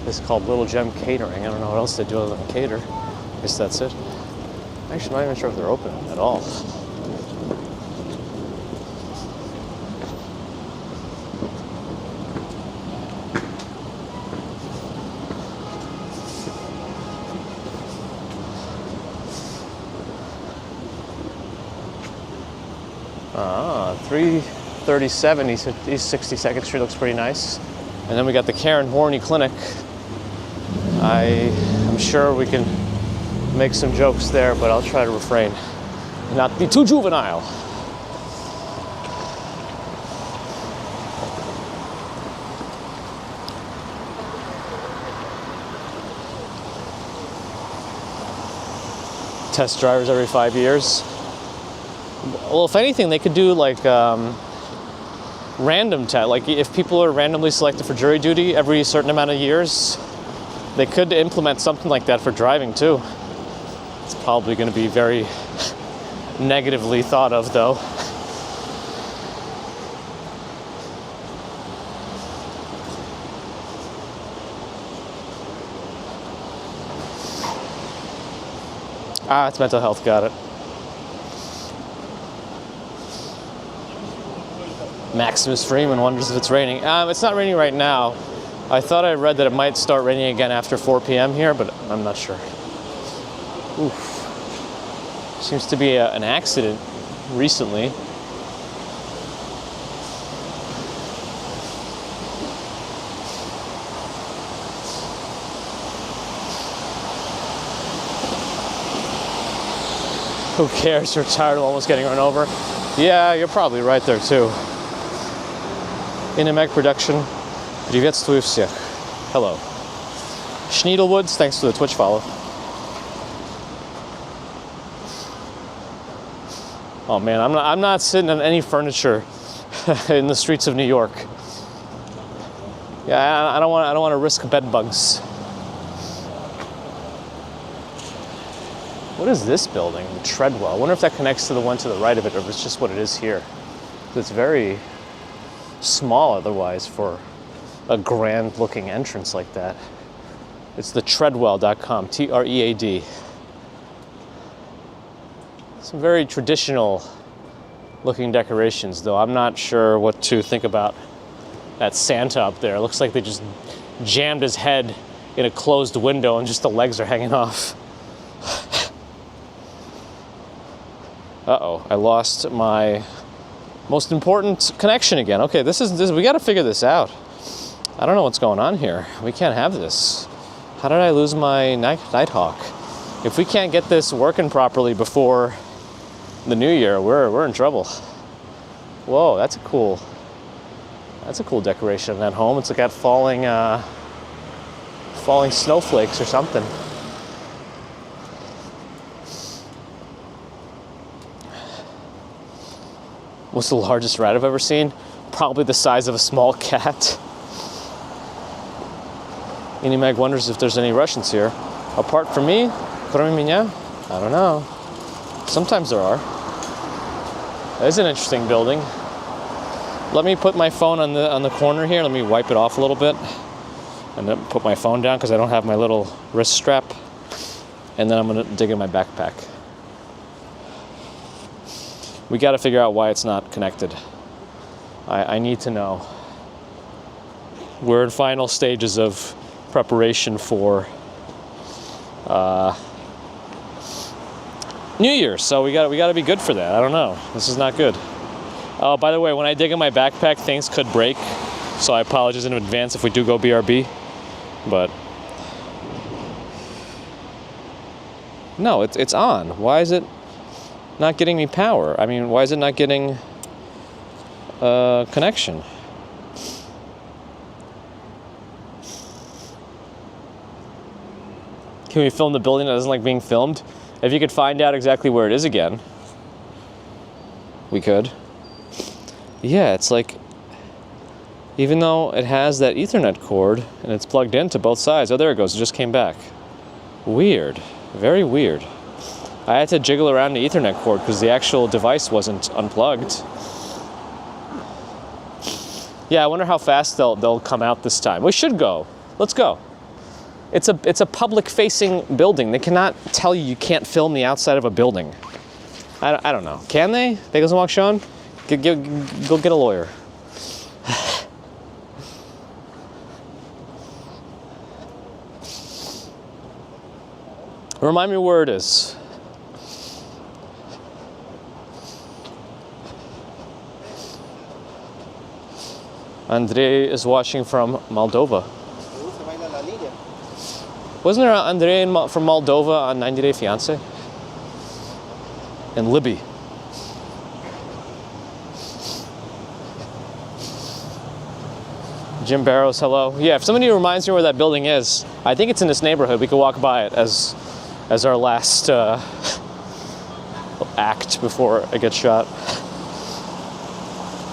This is called Little Gem Catering. I don't know what else they do other than cater. I guess that's it. Actually, I'm not even sure if they're open at all. Ah, 337 East 62nd Street looks pretty nice. And then we got the Karen Horney Clinic. I'm sure we can make some jokes there, but I'll try to refrain and not be too juvenile. Test drivers every 5 years. Well, if anything, they could do like random test. Like if people are randomly selected for jury duty every certain amount of years, they could implement something like that for driving too. It's probably going to be very negatively thought of, though. Ah, it's mental health, got it. Maximus Freeman wonders if it's raining. It's not raining right now. I thought I read that it might start raining again after 4 p.m. here, but I'm not sure. Oof. Seems to be an accident recently. Who cares? You're tired of almost getting run over. Yeah, you're probably right there too. Inemeg Production. Приветствую всех. Hello. Schneedelwoods, thanks for the Twitch follow. Oh man, I'm not sitting on any furniture in the streets of New York. Yeah, I don't want to risk bed bugs. What is this building? Treadwell. I wonder if that connects to the one to the right of it, or if it's just what it is here. It's very small otherwise for a grand looking entrance like that. It's the treadwell.com, Tread. Some very traditional looking decorations, though I'm not sure what to think about that Santa up there. It looks like they just jammed his head in a closed window and just the legs are hanging off. Uh-oh, I lost my most important connection again. Okay, this we gotta figure this out. I don't know what's going on here. We can't have this. How did I lose my Nighthawk? If we can't get this working properly before the new year, we're in trouble. Whoa, that's a cool decoration of that home. It's like got falling snowflakes or something. What's the largest rat I've ever seen? Probably the size of a small cat. Mag wonders if there's any Russians here. Apart from me, кроме меня, I don't know. Sometimes there are. That is an interesting building. Let me put my phone on the corner here. Let me wipe it off a little bit. And then put my phone down because I don't have my little wrist strap. And then I'm gonna dig in my backpack. We gotta figure out why it's not connected. I need to know. We're in final stages of preparation for New Year's, so we gotta be good for that. I don't know. This is not good. Oh, by the way, when I dig in my backpack, things could break, so I apologize in advance if we do go BRB. But no, it's on. Why is it not getting me power? I mean, why is it not getting connection? Can we film the building that doesn't like being filmed? If you could find out exactly where it is again, we could. Yeah, it's like, even though it has that Ethernet cord and it's plugged into both sides. Oh, there it goes. It just came back. Weird. Very weird. I had to jiggle around the Ethernet cord because the actual device wasn't unplugged. Yeah, I wonder how fast they'll come out this time. We should go. Let's go. It's a public-facing building. They cannot tell you can't film the outside of a building. I don't know. Can they? They go walk Sean? Go get a lawyer. Remind me where it is. Andrei is watching from Moldova. Wasn't there Andrei from Moldova on 90 Day Fiancé? And Libby. Jim Barrows, hello. Yeah, if somebody reminds me where that building is, I think it's in this neighborhood. We could walk by it as our last act before I get shot.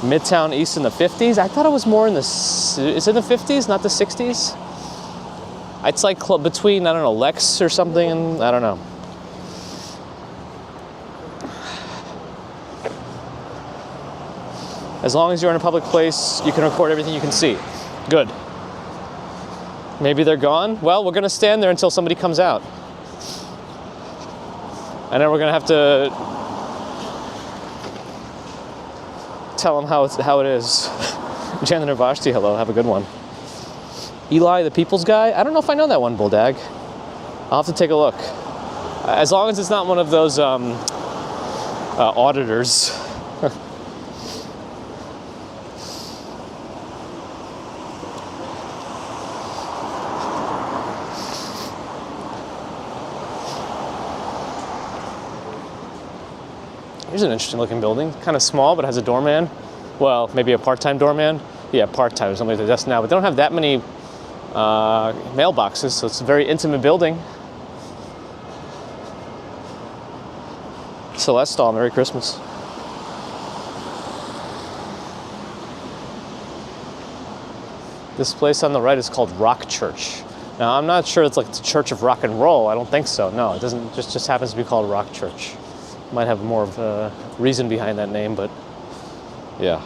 Midtown East in the 50s? I thought it was more in the... Is it the 50s, not the 60s? It's like between, I don't know, Lex or something, and I don't know. As long as you're in a public place, you can record everything you can see. Good. Maybe they're gone? Well, we're gonna stand there until somebody comes out. And then we're gonna have to tell them how it is. Chandler Vashti, hello, have a good one. Eli, the People's Guy? I don't know if I know that one, Bulldag. I'll have to take a look. As long as it's not one of those auditors. Here's an interesting looking building. Kind of small, but has a doorman. Well, maybe a part-time doorman. Yeah, part-time, somebody at the desk now. But they don't have that many mailboxes, so it's a very intimate building. Celeste, Merry Christmas. This place on the right is called Rock Church. Now, I'm not sure it's like the Church of Rock and Roll. I don't think so. No, it doesn't. Just happens to be called Rock Church. Might have more of a reason behind that name, but yeah.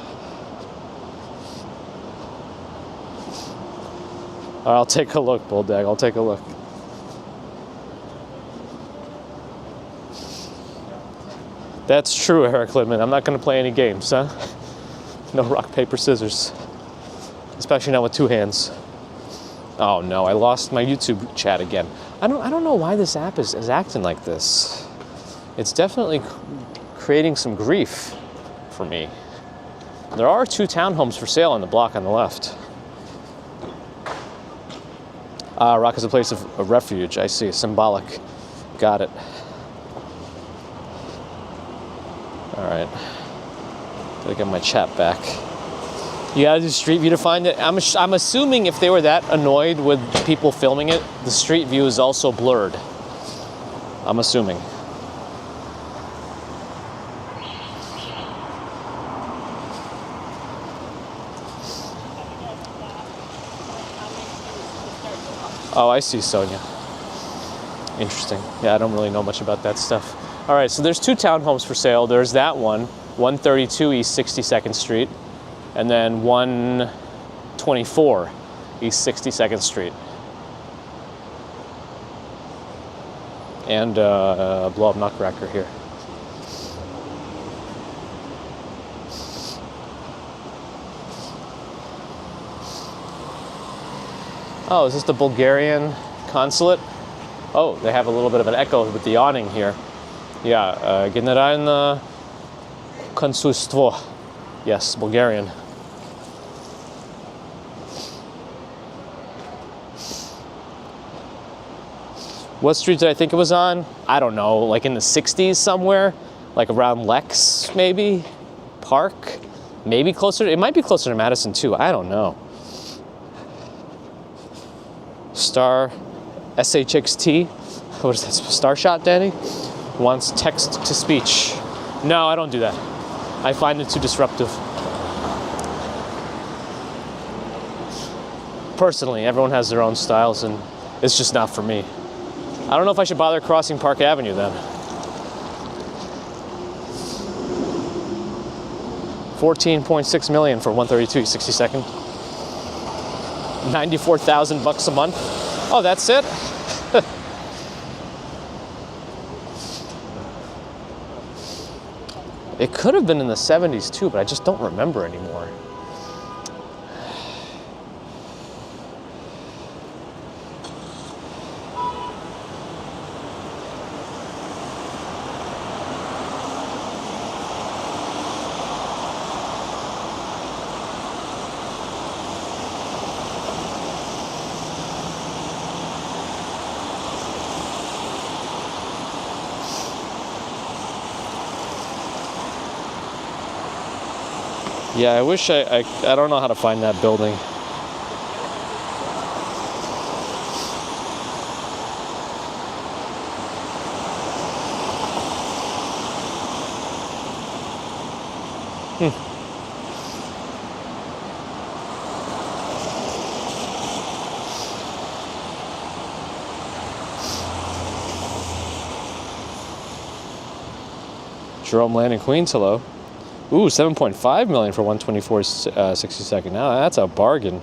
I'll take a look, Bulldag. I'll take a look. That's true, Eric Lidman. I'm not going to play any games, huh? No rock, paper, scissors. Especially not with two hands. Oh no, I lost my YouTube chat again. I don't know why this app is acting like this. It's definitely creating some grief for me. There are 2 townhomes for sale on the block on the left. Rock is a place of refuge. I see. Symbolic. Got it. All right. Gotta get my chat back. You gotta do street view to find it. I'm assuming if they were that annoyed with people filming it, the street view is also blurred. I'm assuming. Oh, I see, Sonia. Interesting. Yeah, I don't really know much about that stuff. All right, so there's 2 townhomes for sale. There's that one, 132 East 62nd Street, and then 124 East 62nd Street. And a blow-up nutcracker here. Oh, is this the Bulgarian consulate? Oh, they have a little bit of an echo with the awning here. Yeah, Generalne Konsulstvo. Yes, Bulgarian. What street did I think it was on? I don't know, like in the 60s somewhere? Like around Lex, maybe? Park? Maybe closer, it might be closer to Madison too, I don't know. Star SHXT, what is that, Star Shot, Danny? Wants text to speech. No, I don't do that. I find it too disruptive. Personally, everyone has their own styles and it's just not for me. I don't know if I should bother crossing Park Avenue then. 14.6 million for 132 62nd. 94,000 bucks a month. Oh, that's it? It could have been in the 70s too, but I just don't remember anymore. Yeah, I wish I don't know how to find that building. Jerome Land in Queens, hello. Ooh, 7.5 million for 124 62nd. Now that's a bargain.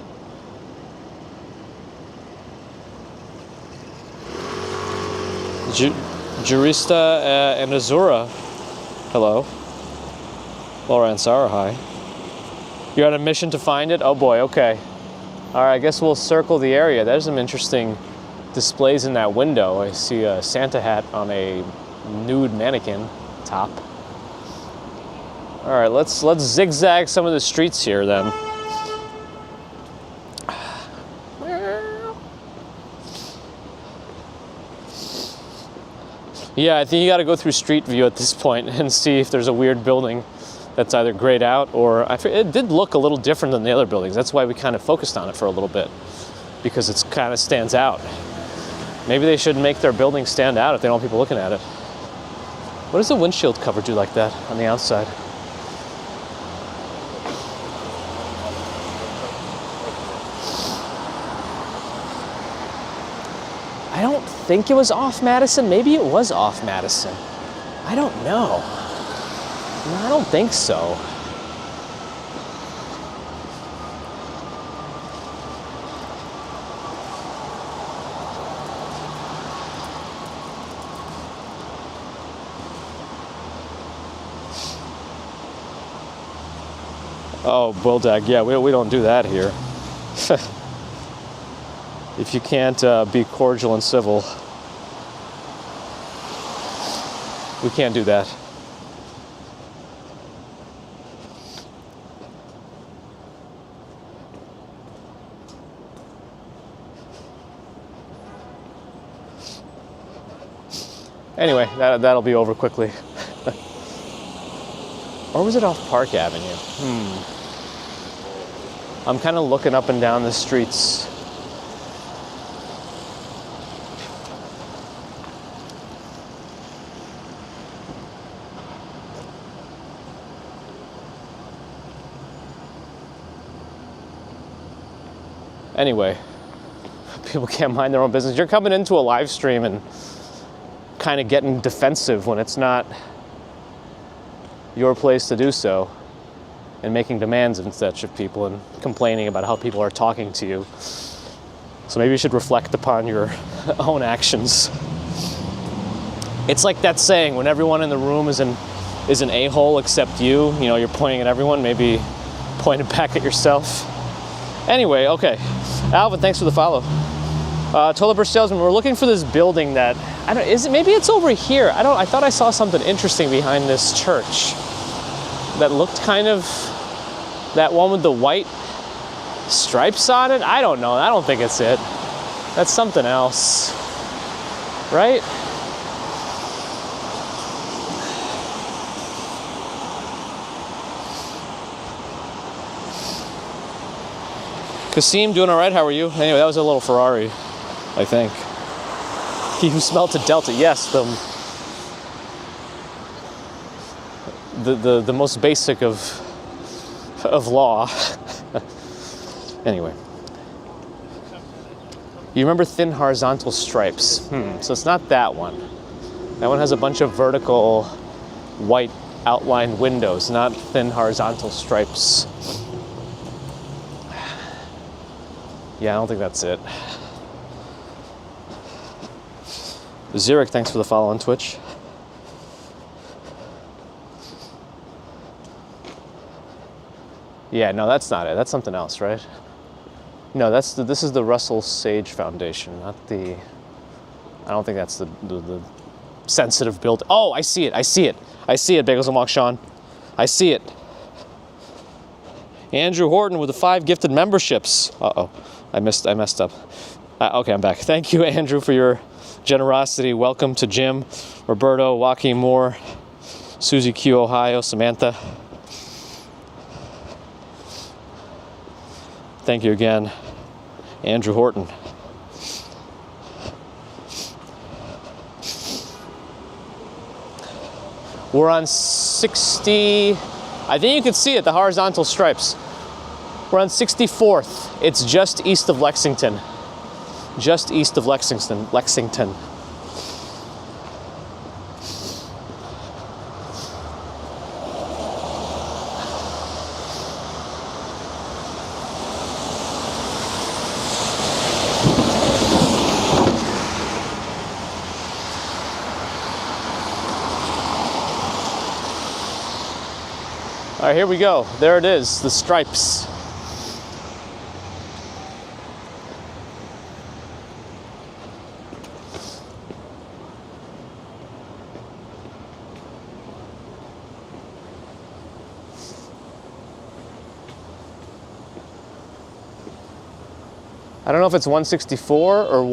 Jurista and Azura. Hello. Laura and Sarah, hi. You're on a mission to find it? Oh boy, okay. All right, I guess we'll circle the area. There's some interesting displays in that window. I see a Santa hat on a nude mannequin top. All right, let's zigzag some of the streets here then. Yeah, I think you got to go through Street View at this point and see if there's a weird building that's either grayed out or it did look a little different than the other buildings. That's why we kind of focused on it for a little bit, because it's kind of stands out. Maybe they should make their building stand out if they don't want people looking at it. What does the windshield cover do like that on the outside? I don't think it was off Madison. Maybe it was off Madison. I don't know. No, I don't think so. Oh, bulldog. Yeah, we don't do that here. If you can't be cordial and civil, we can't do that. Anyway, that'll be over quickly. Or was it off Park Avenue? I'm kind of looking up and down the streets. Anyway, people can't mind their own business. You're coming into a live stream and kind of getting defensive when it's not your place to do so, and making demands and such of people and complaining about how people are talking to you. So maybe you should reflect upon your own actions. It's like that saying, when everyone in the room is an a-hole except you, you know, you're pointing at everyone, maybe point it back at yourself. Anyway, okay. Alvin, thanks for the follow. Toilet brush salesman, we're looking for this building that, maybe it's over here. I thought I saw something interesting behind this church that looked kind of, that one with the white stripes on it. I don't know. I don't think it's it. That's something else, right? Kasim, doing all right? How are you? Anyway, that was a little Ferrari, I think. He who smelt a Delta. Yes, the most basic of law. Anyway. You remember thin horizontal stripes. So it's not that one. That one has a bunch of vertical white outlined windows, not thin horizontal stripes. Yeah, I don't think that's it. Zurich, thanks for the follow on Twitch. Yeah, no, that's not it. That's something else, right? No, this is the Russell Sage Foundation, not the. I don't think that's the sensitive build. Oh, I see it. I see it. I see it. Bagels and Walk Sean. I see it. Andrew Horton with the 5 gifted memberships. Uh-oh, I messed up. Okay, I'm back. Thank you, Andrew, for your generosity. Welcome to Jim, Roberto, Joaquin Moore, Susie Q, Ohio, Samantha. Thank you again, Andrew Horton. We're on 60, I think you can see it, the horizontal stripes. We're on 64th. It's just east of Lexington. Just east of Lexington. All right, here we go. There it is, the stripes. I don't know if it's 164 or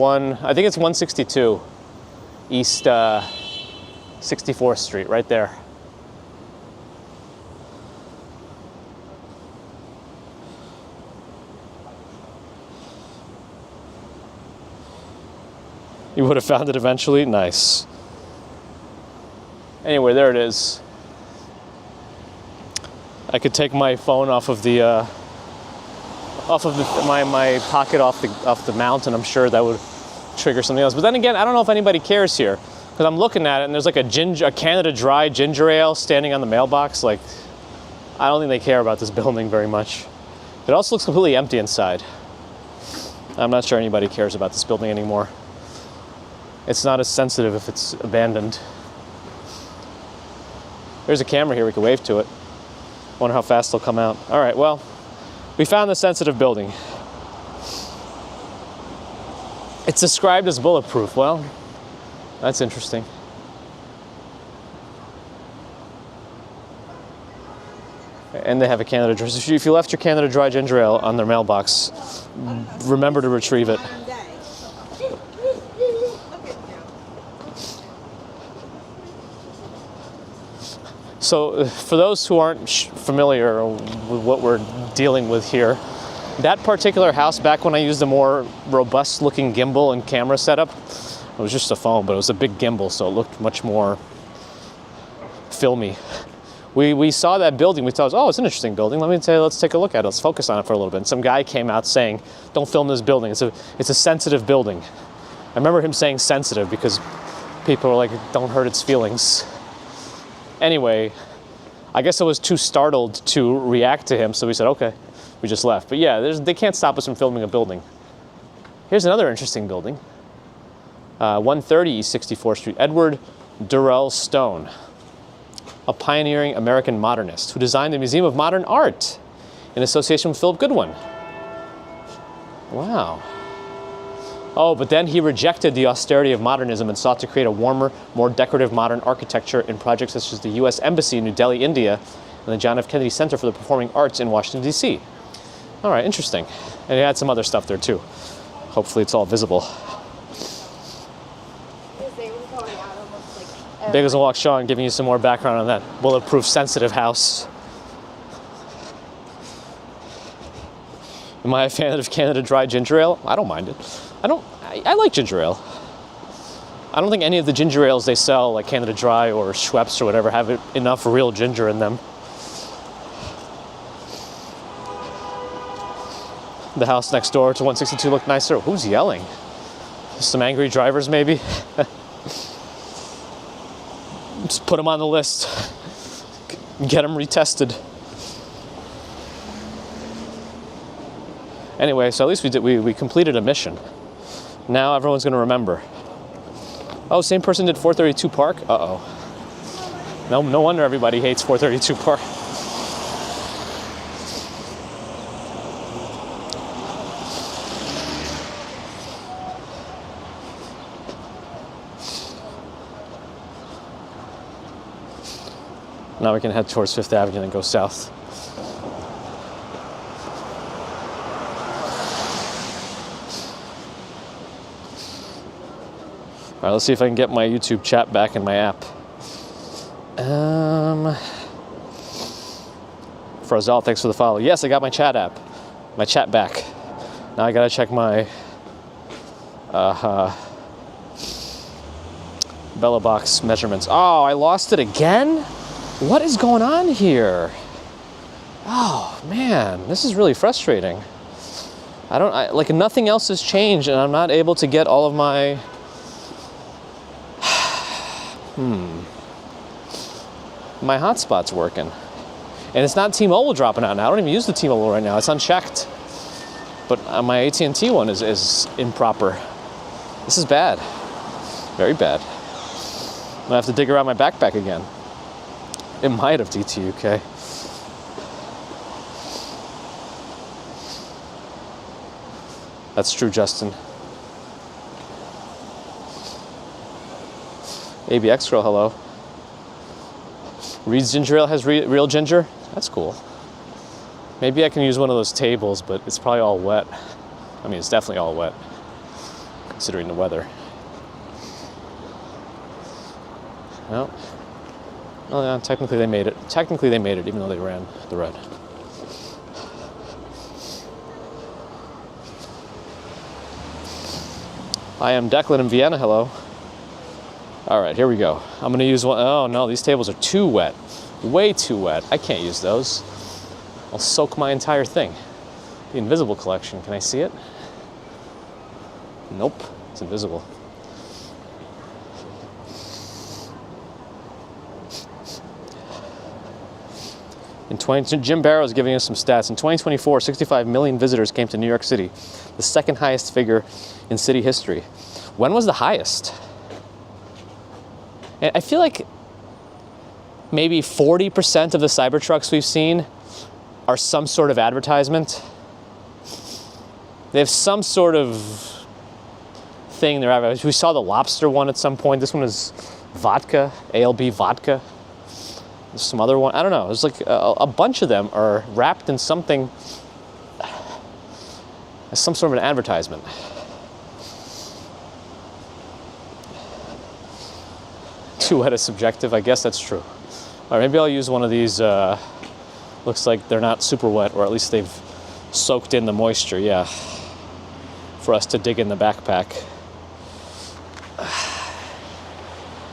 I think it's 162 East 64th Street, right there. You would have found it eventually? Nice. Anyway, there it is. I could take my phone off of my pocket off the mount, and I'm sure that would trigger something else. But then again, I don't know if anybody cares here, because I'm looking at it and there's like a Canada Dry ginger ale standing on the mailbox. Like, I don't think they care about this building very much. It also looks completely empty inside. I'm not sure anybody cares about this building anymore. It's not as sensitive if it's abandoned. There's a camera here, we can wave to it. Wonder how fast they'll come out. All right, well, we found the sensitive building. It's described as bulletproof. Well, that's interesting. And they have a Canada Dry. So if you left your Canada Dry ginger ale on their mailbox, remember to retrieve it. So for those who aren't familiar with what we're dealing with here, that particular house, back when I used a more robust looking gimbal and camera setup, it was just a phone, but it was a big gimbal, so it looked much more filmy. We saw that building, we thought, oh, it's an interesting building. Let's take a look at it. Let's focus on it for a little bit. And some guy came out saying, don't film this building. It's a sensitive building. I remember him saying sensitive because people were like, don't hurt its feelings. Anyway, I guess I was too startled to react to him, so we said, okay, we just left. But yeah, they can't stop us from filming a building. Here's another interesting building. 130 East 64th Street, Edward Durrell Stone, a pioneering American modernist who designed the Museum of Modern Art in association with Philip Goodwin. Wow. Oh, but then he rejected the austerity of modernism and sought to create a warmer, more decorative modern architecture in projects such as the U.S. Embassy in New Delhi, India, and the John F. Kennedy Center for the Performing Arts in Washington, D.C. All right, interesting. And he had some other stuff there too. Hopefully it's all visible. Big as a walk, Sean, giving you some more background on that bulletproof sensitive house. Am I a fan of Canada Dry ginger ale? I don't mind it. I like ginger ale. I don't think any of the ginger ales they sell, like Canada Dry or Schweppes or whatever, have enough real ginger in them. The house next door to 162 looked nicer. Who's yelling? Some angry drivers, maybe? Just put them on the list. Get them retested. Anyway, so at least we completed a mission. Now everyone's going to remember. Oh, same person did 432 Park? Uh-oh. No wonder everybody hates 432 Park. Now we can head towards Fifth Avenue and go south. All right, let's see if I can get my YouTube chat back in my app. Frazal, thanks for the follow. Yes, I got my chat app, my chat back. Now I gotta check my Bella box measurements. Oh, I lost it again? What is going on here? Oh man, this is really frustrating. Like nothing else has changed and I'm not able to get all of my, my hotspot's working. And it's not T-Mobile dropping out now. I don't even use the T-Mobile right now, it's unchecked. But my AT&T one is improper. This is bad, very bad. I'm gonna have to dig around my backpack again. It might have DTUK. That's true, Justin. ABX Girl, hello. Reed's Ginger Ale has real ginger? That's cool. Maybe I can use one of those tables, but it's probably all wet. I mean, it's definitely all wet, considering the weather. Well. Oh yeah, technically they made it. Technically they made it, even though they ran the red. I am Declan in Vienna, hello. All right, here we go. I'm gonna use one. Oh no, these tables are too wet. Way too wet. I can't use those. I'll soak my entire thing. The Invisible Collection, can I see it? Nope, it's invisible. Jim Barrow's giving us some stats. In 2024, 65 million visitors came to New York City, the second highest figure in city history. When was the highest? And I feel like maybe 40% of the Cybertrucks we've seen are some sort of advertisement. They have some sort of thing they're advertising. We saw the lobster one at some point. This one is vodka, ALB vodka. There's some other one. I don't know. There's like a bunch of them are wrapped in something, some sort of an advertisement. Too wet is subjective. I guess that's true. All right, maybe I'll use one of these. Looks like they're not super wet, or at least they've soaked in the moisture, yeah, for us to dig in the backpack.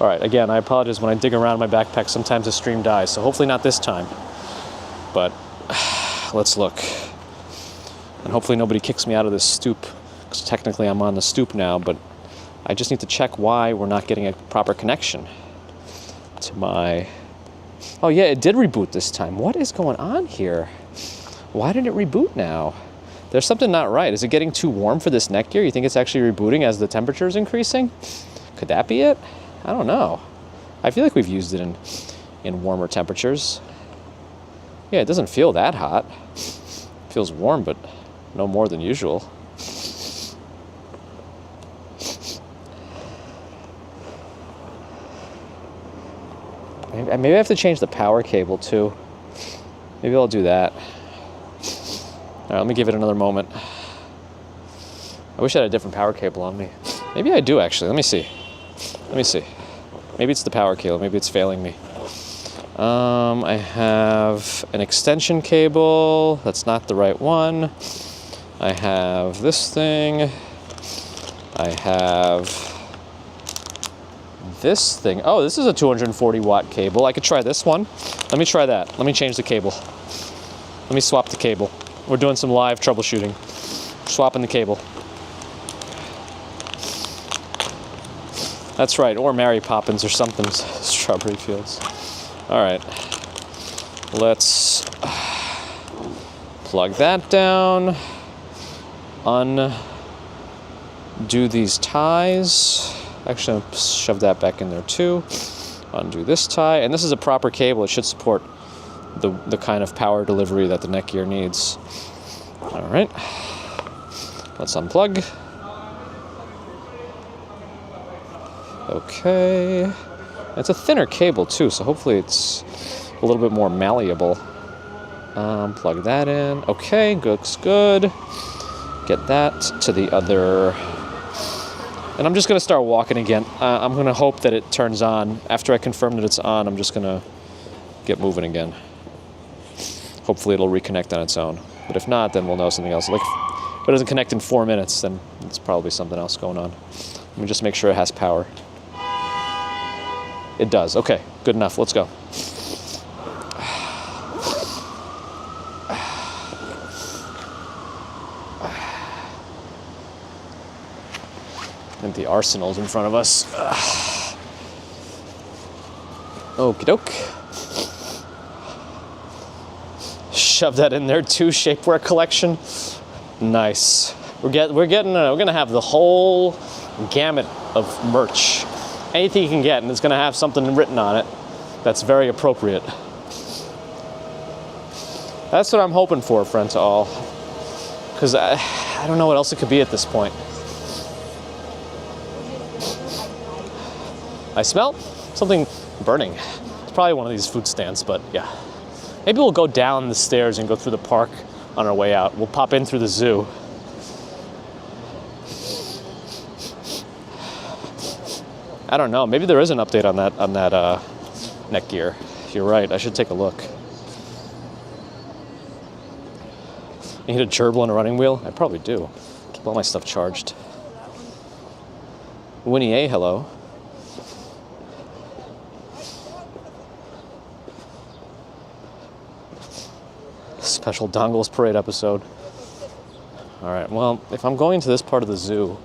All right, again, I apologize when I dig around my backpack, sometimes the stream dies, so hopefully not this time. But let's look. And hopefully nobody kicks me out of this stoop, because technically I'm on the stoop now, but I just need to check why we're not getting a proper connection to my... Oh yeah, it did reboot this time. What is going on here? Why did it reboot now? There's something not right. Is it getting too warm for this neck gear? You think it's actually rebooting as the temperature is increasing? Could that be it? I don't know. I feel like we've used it in warmer temperatures. Yeah, it doesn't feel that hot. It feels warm, but no more than usual. Maybe I have to change the power cable too. Maybe I'll do that. All right, let me give it another moment. I wish I had a different power cable on me. Maybe I do actually. Let me see. Maybe it's the power cable. Maybe it's failing me. I have an extension cable. That's not the right one. I have this thing. I have this thing. Oh, this is a 240 watt cable. I could try this one. Let me try that. Let me change the cable. Let me swap the cable. We're doing some live troubleshooting. Swapping the cable. That's right, or Mary Poppins or something. Strawberry Fields. All right. Let's plug that down. Undo these ties. Actually, I'll shove that back in there too. Undo this tie. And this is a proper cable. It should support the kind of power delivery that the neck gear needs. All right. Let's unplug. Okay. It's a thinner cable too, so hopefully it's a little bit more malleable. Plug that in. Okay, looks good. Get that to the other. And I'm just going to start walking again. I'm going to hope that it turns on. After I confirm that it's on, I'm just going to get moving again. Hopefully it'll reconnect on its own. But if not, then we'll know something else. Like, if it doesn't connect in 4 minutes, then it's probably something else going on. Let me just make sure it has power. It does. Okay, good enough. Let's go. And the arsenal's in front of us. Okie doke. Shove that in there too. Shapewear collection. Nice. We're gonna have the whole gamut of merch. Anything you can get, and it's gonna have something written on it that's very appropriate. That's what I'm hoping for, friend to all. Because I don't know what else it could be at this point. I smell something burning. It's probably one of these food stands, but yeah. Maybe we'll go down the stairs and go through the park on our way out. We'll pop in through the zoo. I don't know. Maybe there is an update on that neck gear. You're right. I should take a look. You need a gerbil and a running wheel? I probably do. Keep all my stuff charged. Winnie A, hello. Special Dongles Parade episode. All right, well, if I'm going to this part of the zoo,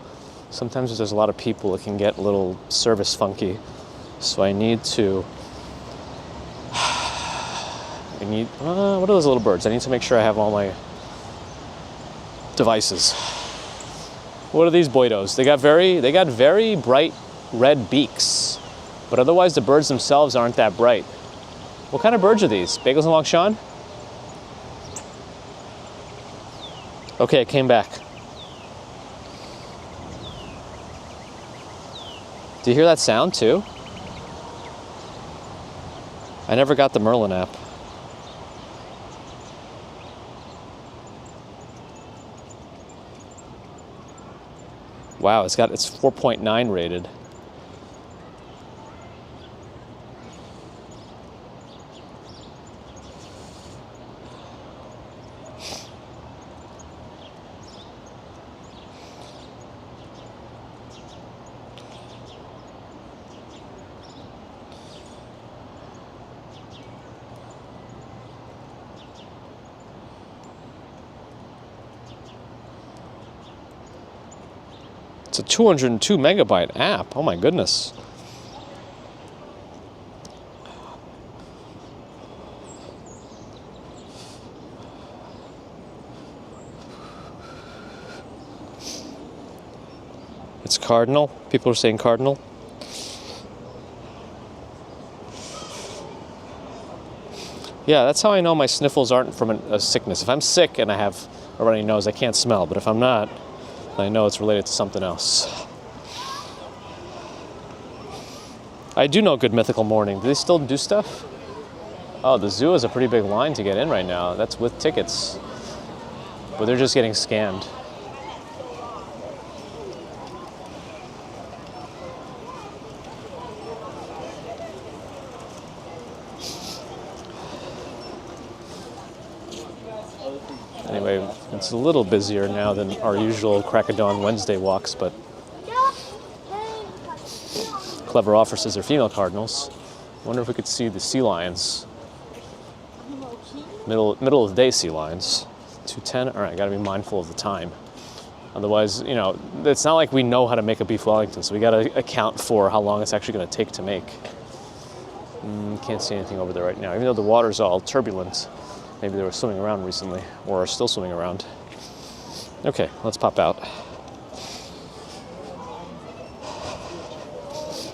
sometimes there's a lot of people, it can get a little service funky. So I need to, what are those little birds? I need to make sure I have all my devices. What are these boydos? They got very bright red beaks, but otherwise the birds themselves aren't that bright. What kind of birds are these? Bagels and Wong Shan? Okay, it came back. Do you hear that sound too? I never got the Merlin app. Wow, it's 4.9 rated. It's a 202 megabyte app. Oh my goodness. It's cardinal. People are saying cardinal. Yeah, that's how I know my sniffles aren't from a sickness. If I'm sick and I have a runny nose, I can't smell. But if I'm not, I know it's related to something else. I do know Good Mythical Morning. Do they still do stuff? Oh, the zoo is a pretty big line to get in right now. That's with tickets. But they're just getting scanned. Anyway, it's a little busier now than our usual crack of dawn Wednesday walks, but clever officers are female cardinals. I wonder if we could see the sea lions. Middle of the day sea lions. 2:10. All right, gotta be mindful of the time. Otherwise, you know, it's not like we know how to make a beef Wellington, so we gotta account for how long it's actually gonna take to make. Can't see anything over there right now, even though the water's all turbulent. Maybe they were swimming around recently, or are still swimming around. Okay, let's pop out.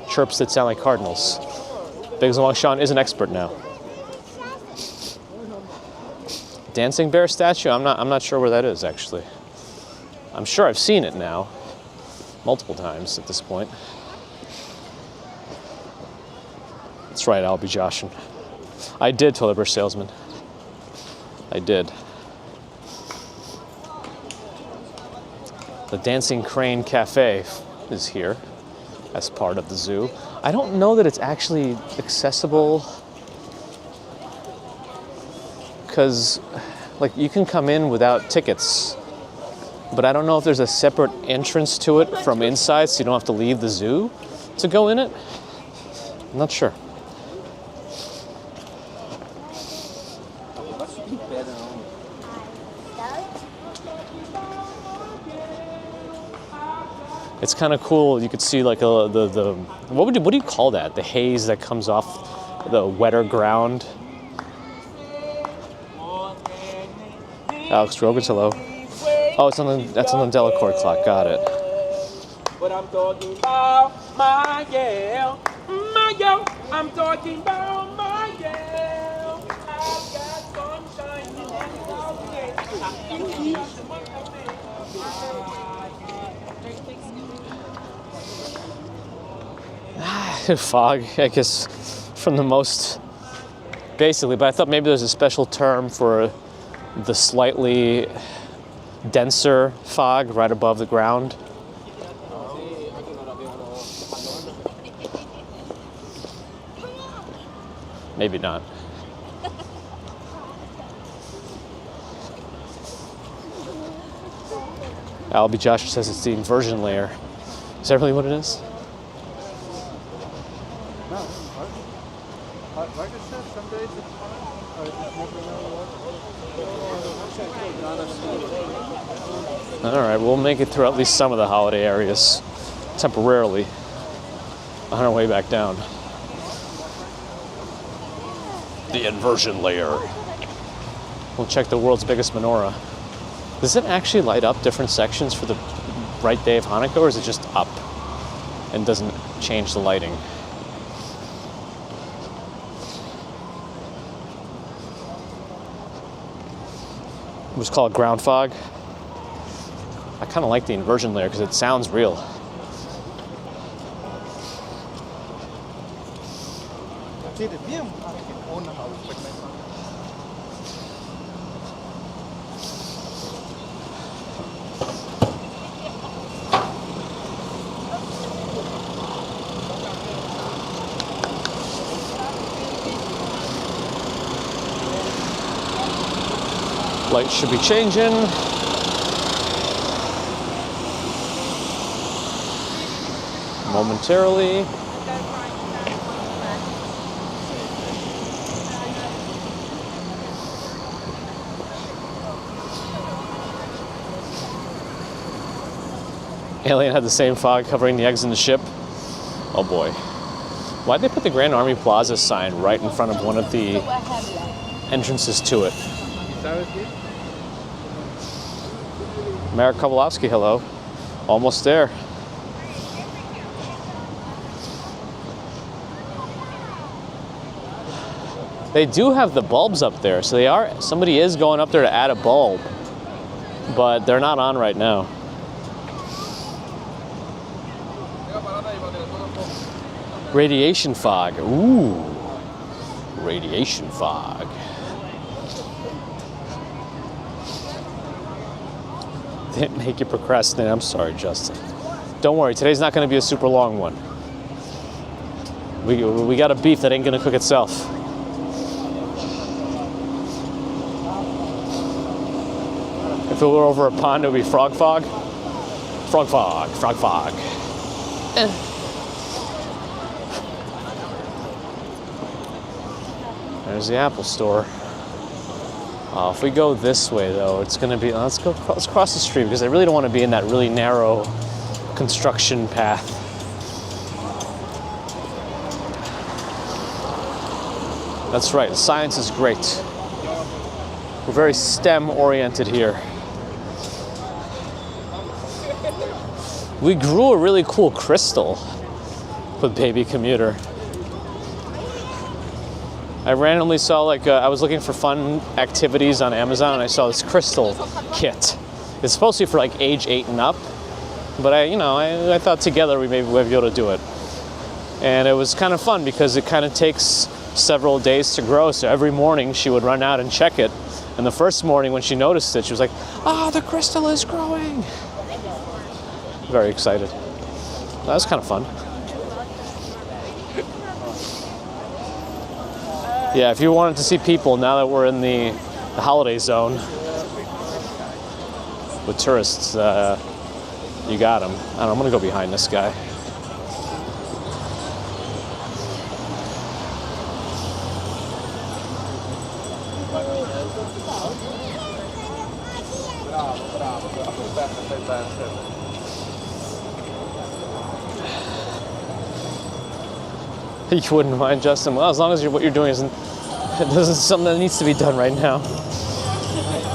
Chirps that sound like cardinals. Bagels and Wong Shan is an expert now. Dancing bear statue? I'm not sure where that is actually. I'm sure I've seen it now, multiple times at this point. That's right, I'll be joshing. I did, toilet brush salesman. I did. The Dancing Crane Cafe is here as part of the zoo. I don't know that it's actually accessible because, like, you can come in without tickets, but I don't know if there's a separate entrance to it from inside so you don't have to leave the zoo to go in it. I'm not sure. It's kind of cool. You could see like what do you call that? The haze that comes off the wetter ground. Alex Rogan's hello. Oh, that's on the Delacorte clock. Got it. But I'm talking about my girl. I'm talking about my girl. I've got sunshine fog, I guess, from the most basically, but I thought maybe there's a special term for the slightly denser fog right above the ground. Maybe not. Albie Josh says it's the inversion layer. Is that really what it is? Like I said, some days it's fine. All right, we'll make it through at least some of the holiday areas temporarily on our way back down. The inversion layer. We'll check the world's biggest menorah. Does it actually light up different sections for the bright day of Hanukkah, or is it just up and doesn't change the lighting? was called ground fog. I kind of like the inversion layer because it sounds real. Light should be changing. Momentarily. Alien had the same fog covering the eggs in the ship. Oh boy. Why'd they put the Grand Army Plaza sign right in front of one of the entrances to it? Marek Kovalowski, hello. Almost there. They do have the bulbs up there, so somebody is going up there to add a bulb, but they're not on right now. Radiation fog. Ooh. Radiation fog. Didn't make you procrastinate. I'm sorry, Justin. Don't worry, today's not going to be a super long one. We got a beef that ain't going to cook itself. If it were over a pond, it would be frog fog. Frog fog, frog fog. There's the Apple store. If we go this way, though, it's going to be... Let's cross the street, because I really don't want to be in that really narrow construction path. That's right, science is great. We're very STEM-oriented here. We grew a really cool crystal with Baby Commuter. I randomly saw, I was looking for fun activities on Amazon, and I saw this crystal kit. It's supposed to be for age 8 and up, but I thought together we maybe would be able to do it. And it was kind of fun because it kind of takes several days to grow, so every morning she would run out and check it. And the first morning when she noticed it, she was like, "Oh, the crystal is growing." Very excited. That was kind of fun. Yeah, if you wanted to see people, now that we're in the holiday zone with tourists, you got them. I'm gonna go behind this guy. You wouldn't mind, Justin? Well, as long as what you're doing isn't something that needs to be done right now.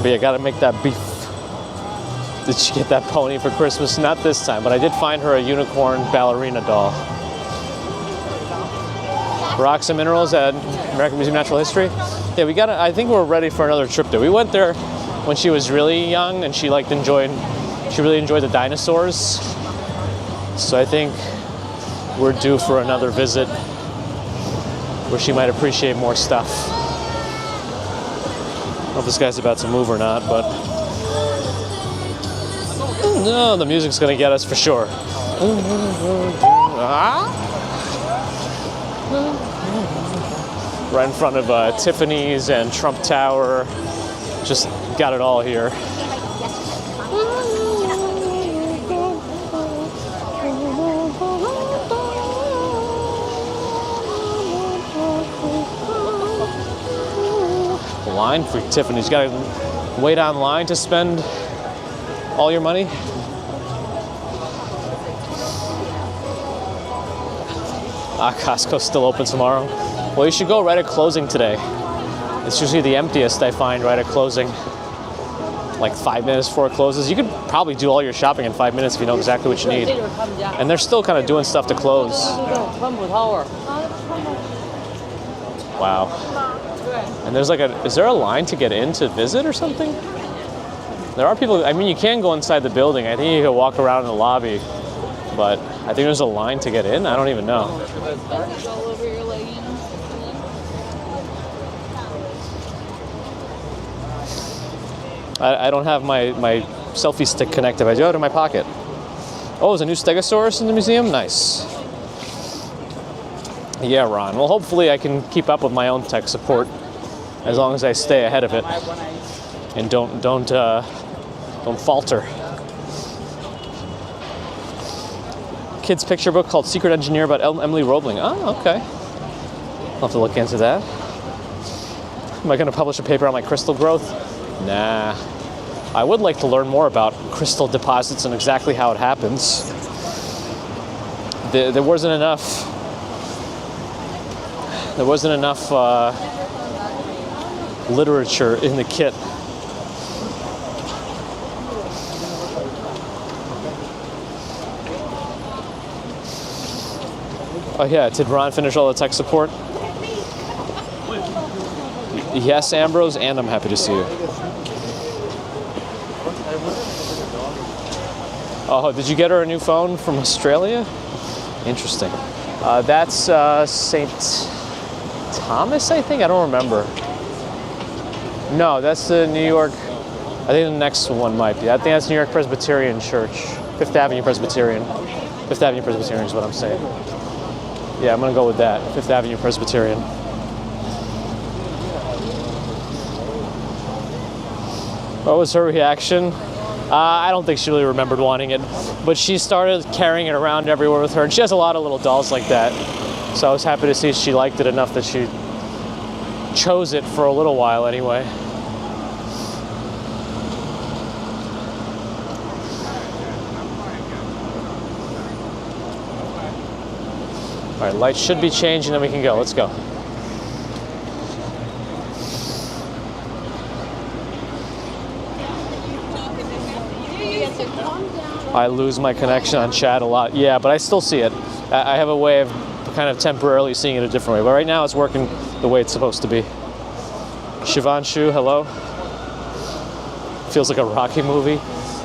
But you gotta make that beef. Did she get that pony for Christmas? Not this time, but I did find her a unicorn ballerina doll. Rocks and Minerals at American Museum of Natural History. Yeah, I think we're ready for another trip there. We went there when she was really young, and she really enjoyed the dinosaurs. So I think we're due for another visit where she might appreciate more stuff. I don't know if this guy's about to move or not, but no, the music's gonna get us for sure. Right in front of Tiffany's and Trump Tower. Just got it all here. Line for Tiffany's. You gotta wait online to spend all your money. Costco's still open tomorrow. Well, you should go right at closing today. It's usually the emptiest I find right at closing. Like 5 minutes before it closes. You could probably do all your shopping in 5 minutes if you know exactly what you need. And they're still kind of doing stuff to close. Wow. And there's is there a line to get in to visit or something? There are people, I mean, you can go inside the building. I think you can walk around in the lobby, but I think there's a line to get in. I don't even know. All over your leggings. I don't have my selfie stick connected. I do have it in my pocket. Oh, there's a new Stegosaurus in the museum? Nice. Yeah, Ron. Well, hopefully I can keep up with my own tech support as long as I stay ahead of it and don't falter. Kids picture book called Secret Engineer about Emily Roebling. Oh, okay. I'll have to look into that. Am I going to publish a paper on my crystal growth? Nah. I would like to learn more about crystal deposits and exactly how it happens. There wasn't enough. There wasn't enough literature in the kit. Oh yeah, did Ron finish all the tech support? Yes, Ambrose, and I'm happy to see you. Oh, did you get her a new phone from Australia? Interesting. That's St. Thomas, I think? I don't remember. No, that's the New York, I think the next one might be. I think that's New York Presbyterian Church. Fifth Avenue Presbyterian. Fifth Avenue Presbyterian is what I'm saying. Yeah, I'm gonna go with that. Fifth Avenue Presbyterian. What was her reaction? I don't think she really remembered wanting it, but she started carrying it around everywhere with her, and she has a lot of little dolls like that. So I was happy to see she liked it enough that she chose it for a little while anyway. All right, lights should be changed and then we can go. Let's go. I lose my connection on chat a lot. Yeah, but I still see it. I have a way of kind of temporarily seeing it a different way. But right now it's working the way it's supposed to be. Shivanshu, hello. Feels like a Rocky movie.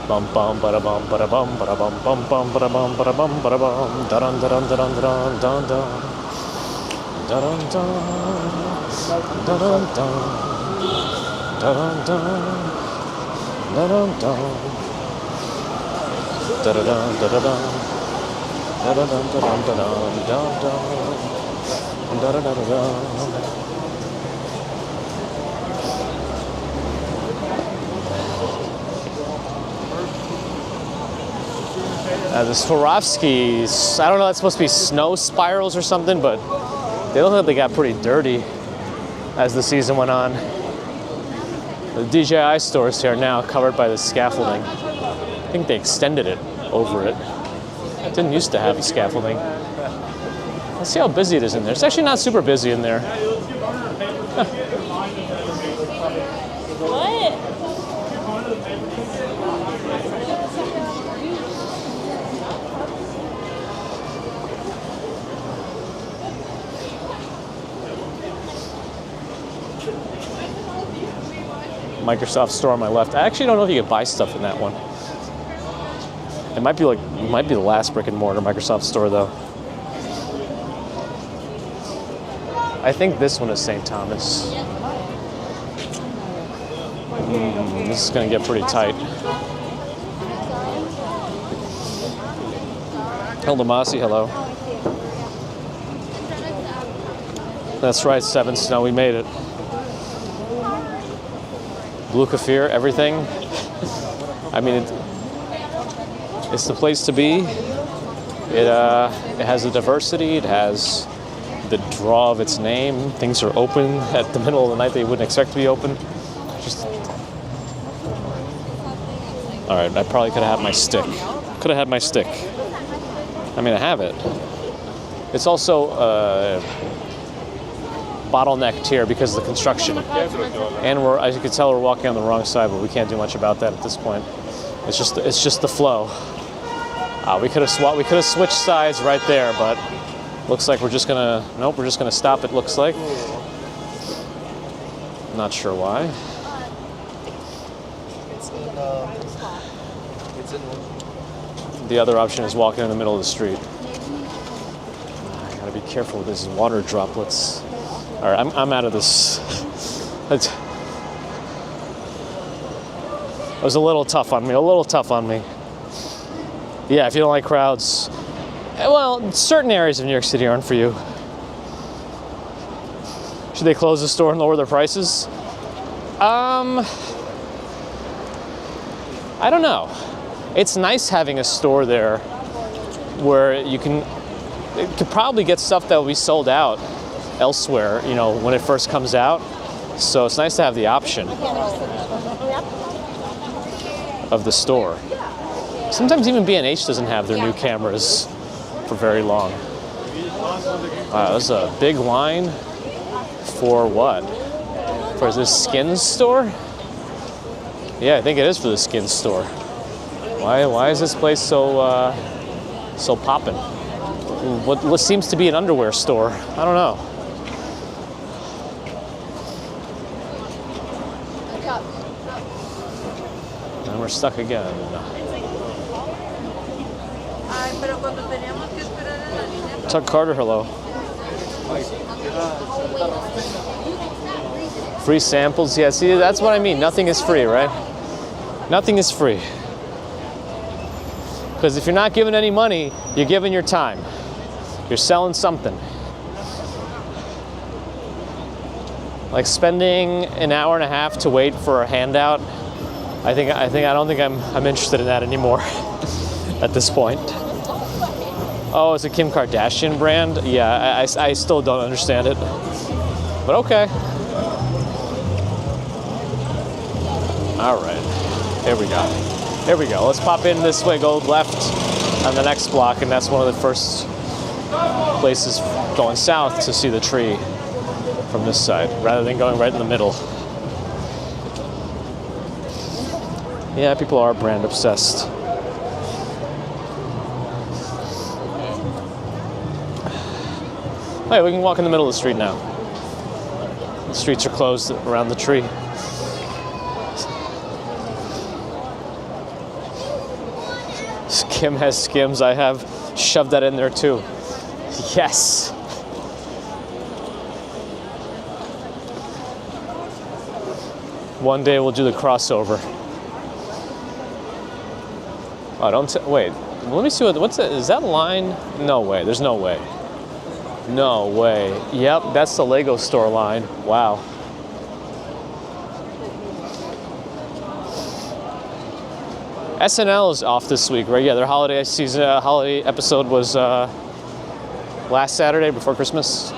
Bum bum bada bum bada bum bada bum bum bum bada bum bada bum bada bum da dun da dun da dun da dun dun dun da dun dun da dun dun da dun dun da dun dun. Da da da da da da da da da da da da da da da da. The Swarovskis, I don't know, that's supposed to be snow spirals or something, but they look like they got pretty dirty as the season went on. The DJI stores here are now covered by the scaffolding. I think they extended it over it. It didn't used to have the scaffolding. Let's see how busy it is in there. It's actually not super busy in there. What? Microsoft store on my left. I actually don't know if you could buy stuff in that one. It might be the last brick and mortar Microsoft store though. I think this one is St. Thomas. This is gonna get pretty tight. Hilda Masi, hello. That's right, 7 Snow, we made it. Blue Kefir, everything. I mean, it's the place to be. It has the diversity. It has the draw of its name. Things are open at the middle of the night that you wouldn't expect to be open. Just all right. I probably could have had my stick. Could have had my stick. I mean, I have it. It's also bottlenecked here because of the construction, and as you can tell, we're walking on the wrong side, but we can't do much about that at this point. It's just the flow. We could have switched sides right there, but looks like we're just gonna stop. It looks like. Not sure why. It's in The other option is walking in the middle of the street. I gotta be careful with these water droplets. All right, I'm out of this. It was a little tough on me, Yeah, if you don't like crowds, well, certain areas of New York City aren't for you. Should they close the store and lower their prices? I don't know. It's nice having a store there where you could probably get stuff that will be sold out elsewhere, you know, when it first comes out. So it's nice to have the option of the store. Sometimes even B&H doesn't have their new cameras for very long. Wow, there's a big line for what? For this skins store? Yeah, I think it is for the skins store. Why is this place so poppin'? What seems to be an underwear store? I don't know. And we're stuck again. Tuck Carter, hello. Free samples, yeah, see, that's what I mean. Nothing is free, right? Nothing is free. Because if you're not giving any money, you're giving your time. You're selling something. Like spending an hour and a half to wait for a handout. I don't think I'm interested in that anymore at this point. Oh, it's a Kim Kardashian brand? Yeah, I still don't understand it. But okay. All right, here we go. Here we go. Let's pop in this way, go left on the next block, and that's one of the first places going south to see the tree from this side, rather than going right in the middle. Yeah, people are brand obsessed. Hey, we can walk in the middle of the street now. The streets are closed around the tree. Kim has Skims. I have shoved that in there too. Yes. One day we'll do the crossover. Oh, wait. Let me see what's that? Is that line? No way. There's no way. No way. Yep, that's the Lego store line. Wow. SNL is off this week, right? Yeah, their holiday season, holiday episode was last Saturday before Christmas.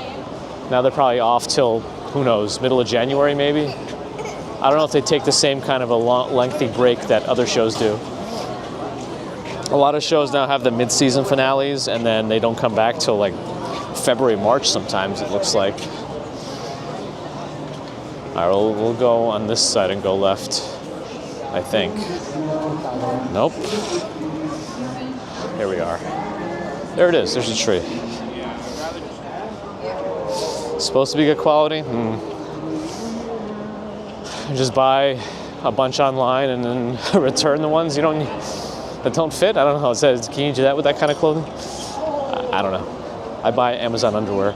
Now they're probably off till, who knows, middle of January maybe. I don't know if they take the same kind of a lengthy break that other shows do. A lot of shows now have the mid-season finales, and then they don't come back till like February, March sometimes, it looks like. All right, we'll go on this side and go left, I think. Nope. Here we are. There it is. There's a tree. Supposed to be good quality? Just buy a bunch online and then return the ones that don't fit? I don't know. It says, can you do that with that kind of clothing? I don't know. I buy Amazon underwear.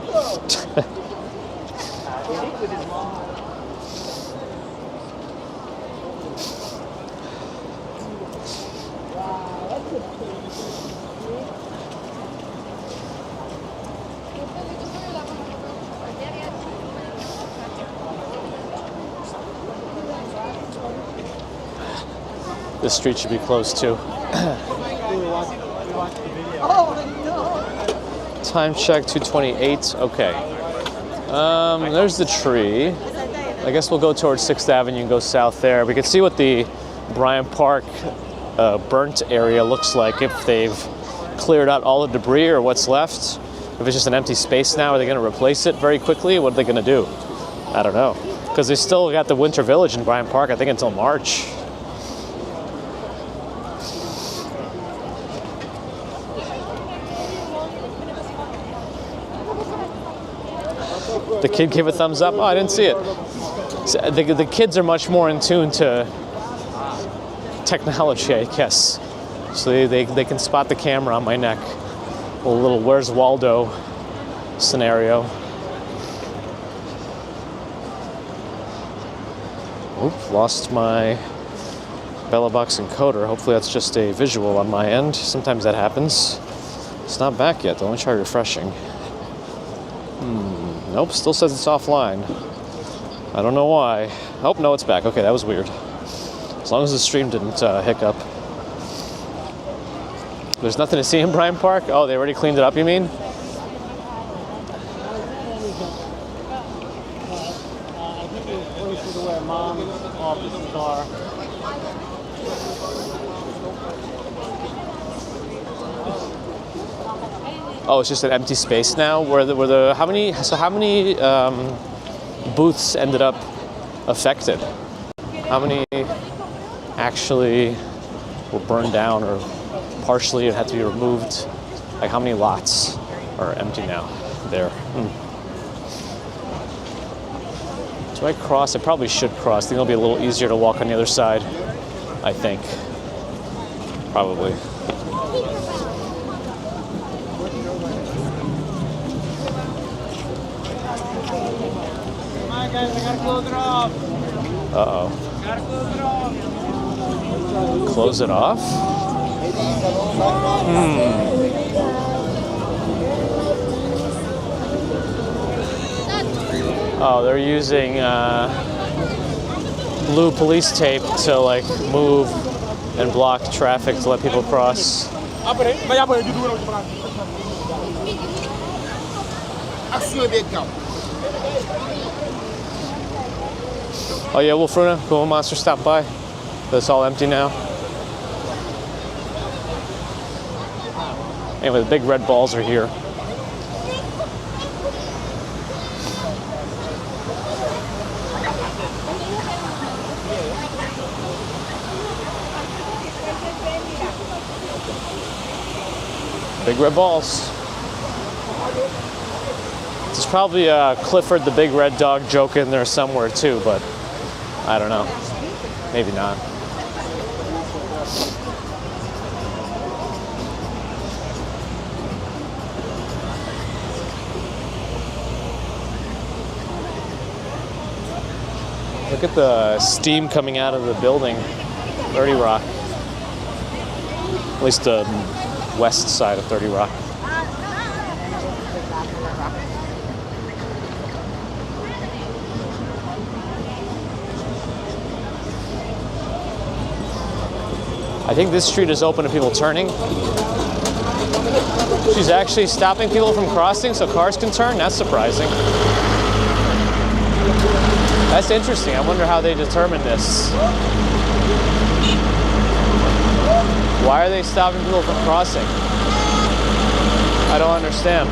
This street should be closed too. Time check 2:28. Okay. There's the tree. I guess we'll go towards 6th Avenue and go south there. We can see what the Bryant Park burnt area looks like, if they've cleared out all the debris or what's left. If it's just an empty space now, are they going to replace it very quickly? What are they going to do? I don't know. Because they still got the Winter Village in Bryant Park, I think, until March. The kid gave a thumbs up. Oh, I didn't see it. The kids are much more in tune to technology, I guess. So they can spot the camera on my neck. A little Where's Waldo scenario. Oop, lost my Bella Box encoder. Hopefully that's just a visual on my end. Sometimes that happens. It's not back yet though. Let me try refreshing. Nope, still says it's offline. I don't know why. Oh, no, it's back. Okay, that was weird. As long as the stream didn't hiccup. There's nothing to see in Bryant Park? Oh, they already cleaned it up, you mean? I think it was closer to where Mom's offices are. Oh, it's just an empty space now. How many booths ended up affected? How many actually were burned down or partially had to be removed? Like how many lots are empty now there? Do I cross? I probably should cross. I think it'll be a little easier to walk on the other side. I think. Probably. Guys, I gotta close it off. Uh-oh. Gotta close it off. Close it off? Oh, they're using blue police tape to like move and block traffic to let people cross. Oh yeah, Wolf Runa, Cool Monster stopped by. But it's all empty now. Anyway, the big red balls are here. Big red balls. There's probably a Clifford the Big Red Dog joke in there somewhere too, but I don't know. Maybe not. Look at the steam coming out of the building. 30 Rock. At least the west side of 30 Rock. I think this street is open to people turning. She's actually stopping people from crossing so cars can turn? That's surprising. That's interesting. I wonder how they determine this. Why are they stopping people from crossing? I don't understand.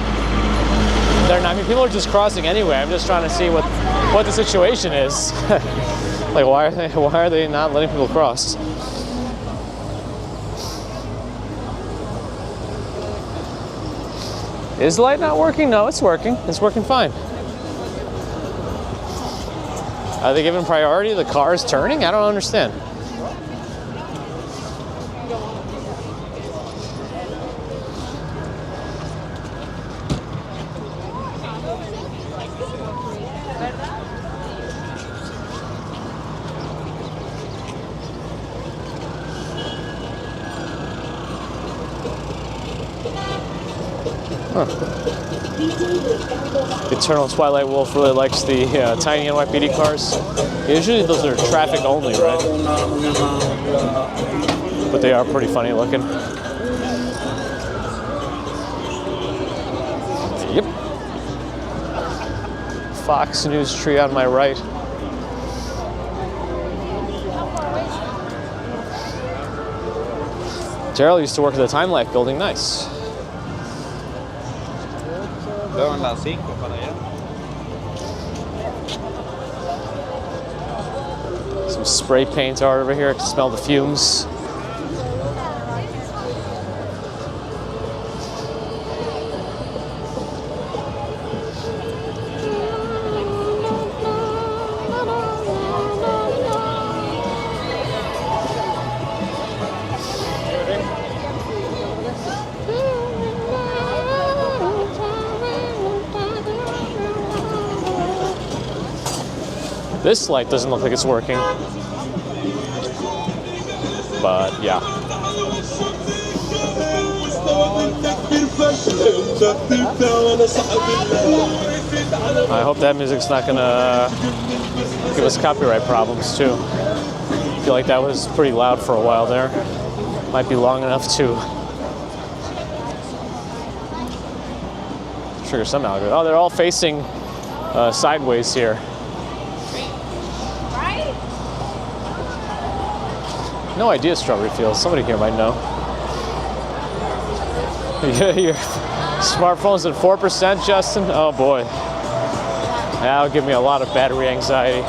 I mean, people are just crossing anyway. I'm just trying to see what the situation is. Like, why are they not letting people cross? Is the light not working? No, it's working. It's working fine. Are they giving priority to the cars turning? I don't understand. Eternal Twilight Wolf really likes the tiny NYPD cars. Usually those are traffic only, right? But they are pretty funny looking. Yep. Fox News tree on my right. Gerald used to work at the Time Life building. Nice. Some spray paint art over here. I can smell the fumes. This light doesn't look like it's working. But yeah. I hope that music's not gonna give us copyright problems too. I feel like that was pretty loud for a while there. Might be long enough to trigger some algorithm. Oh, they're all facing sideways here. No idea, Strawberry Fields. Somebody here might know. Your smartphone's at 4%, Justin? Oh boy. That'll give me a lot of battery anxiety.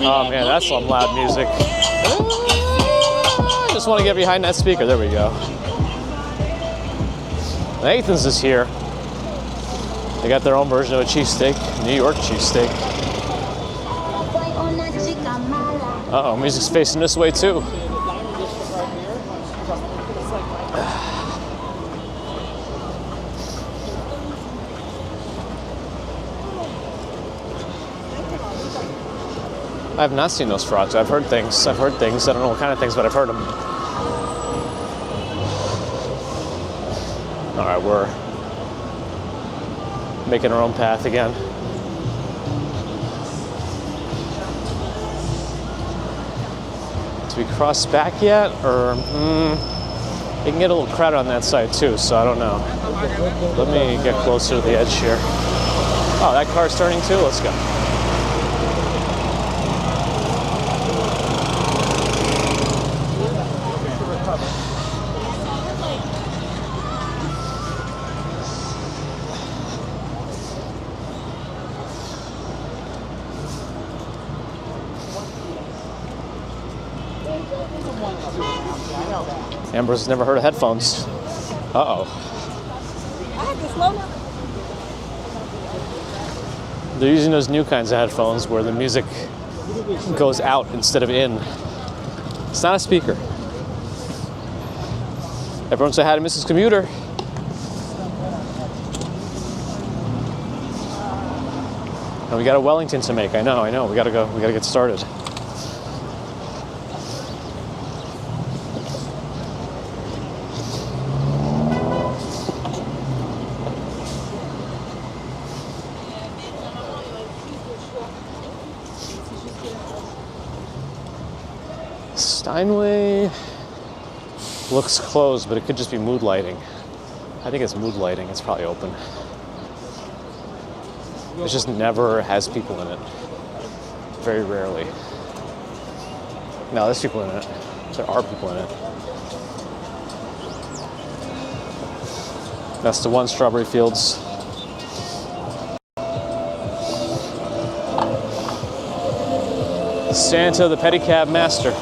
Oh man, that's some loud music. I just want to get behind that speaker. There we go. Nathan's is here. They got their own version of a cheesesteak, New York cheesesteak. Uh-oh, music's facing this way too. I have not seen those frogs. I've heard things. I don't know what kind of things, but I've heard them. All right, we're making our own path again. Did we cross back yet? Or, you can get a little crowded on that side too, so I don't know. Let me get closer to the edge here. Oh, that car's turning too? Let's go. Amber's never heard of headphones. Uh-oh. They're using those new kinds of headphones where the music goes out instead of in. It's not a speaker. Everyone say hi to Mrs. Commuter. And we got a Wellington to make. I know. We gotta go. We gotta get started. Steinway looks closed, but it could just be mood lighting. I think it's mood lighting. It's probably open. It just never has people in it. Very rarely. No, there's people in it. There are people in it. That's the one, Strawberry Fields. Santa the pedicab master.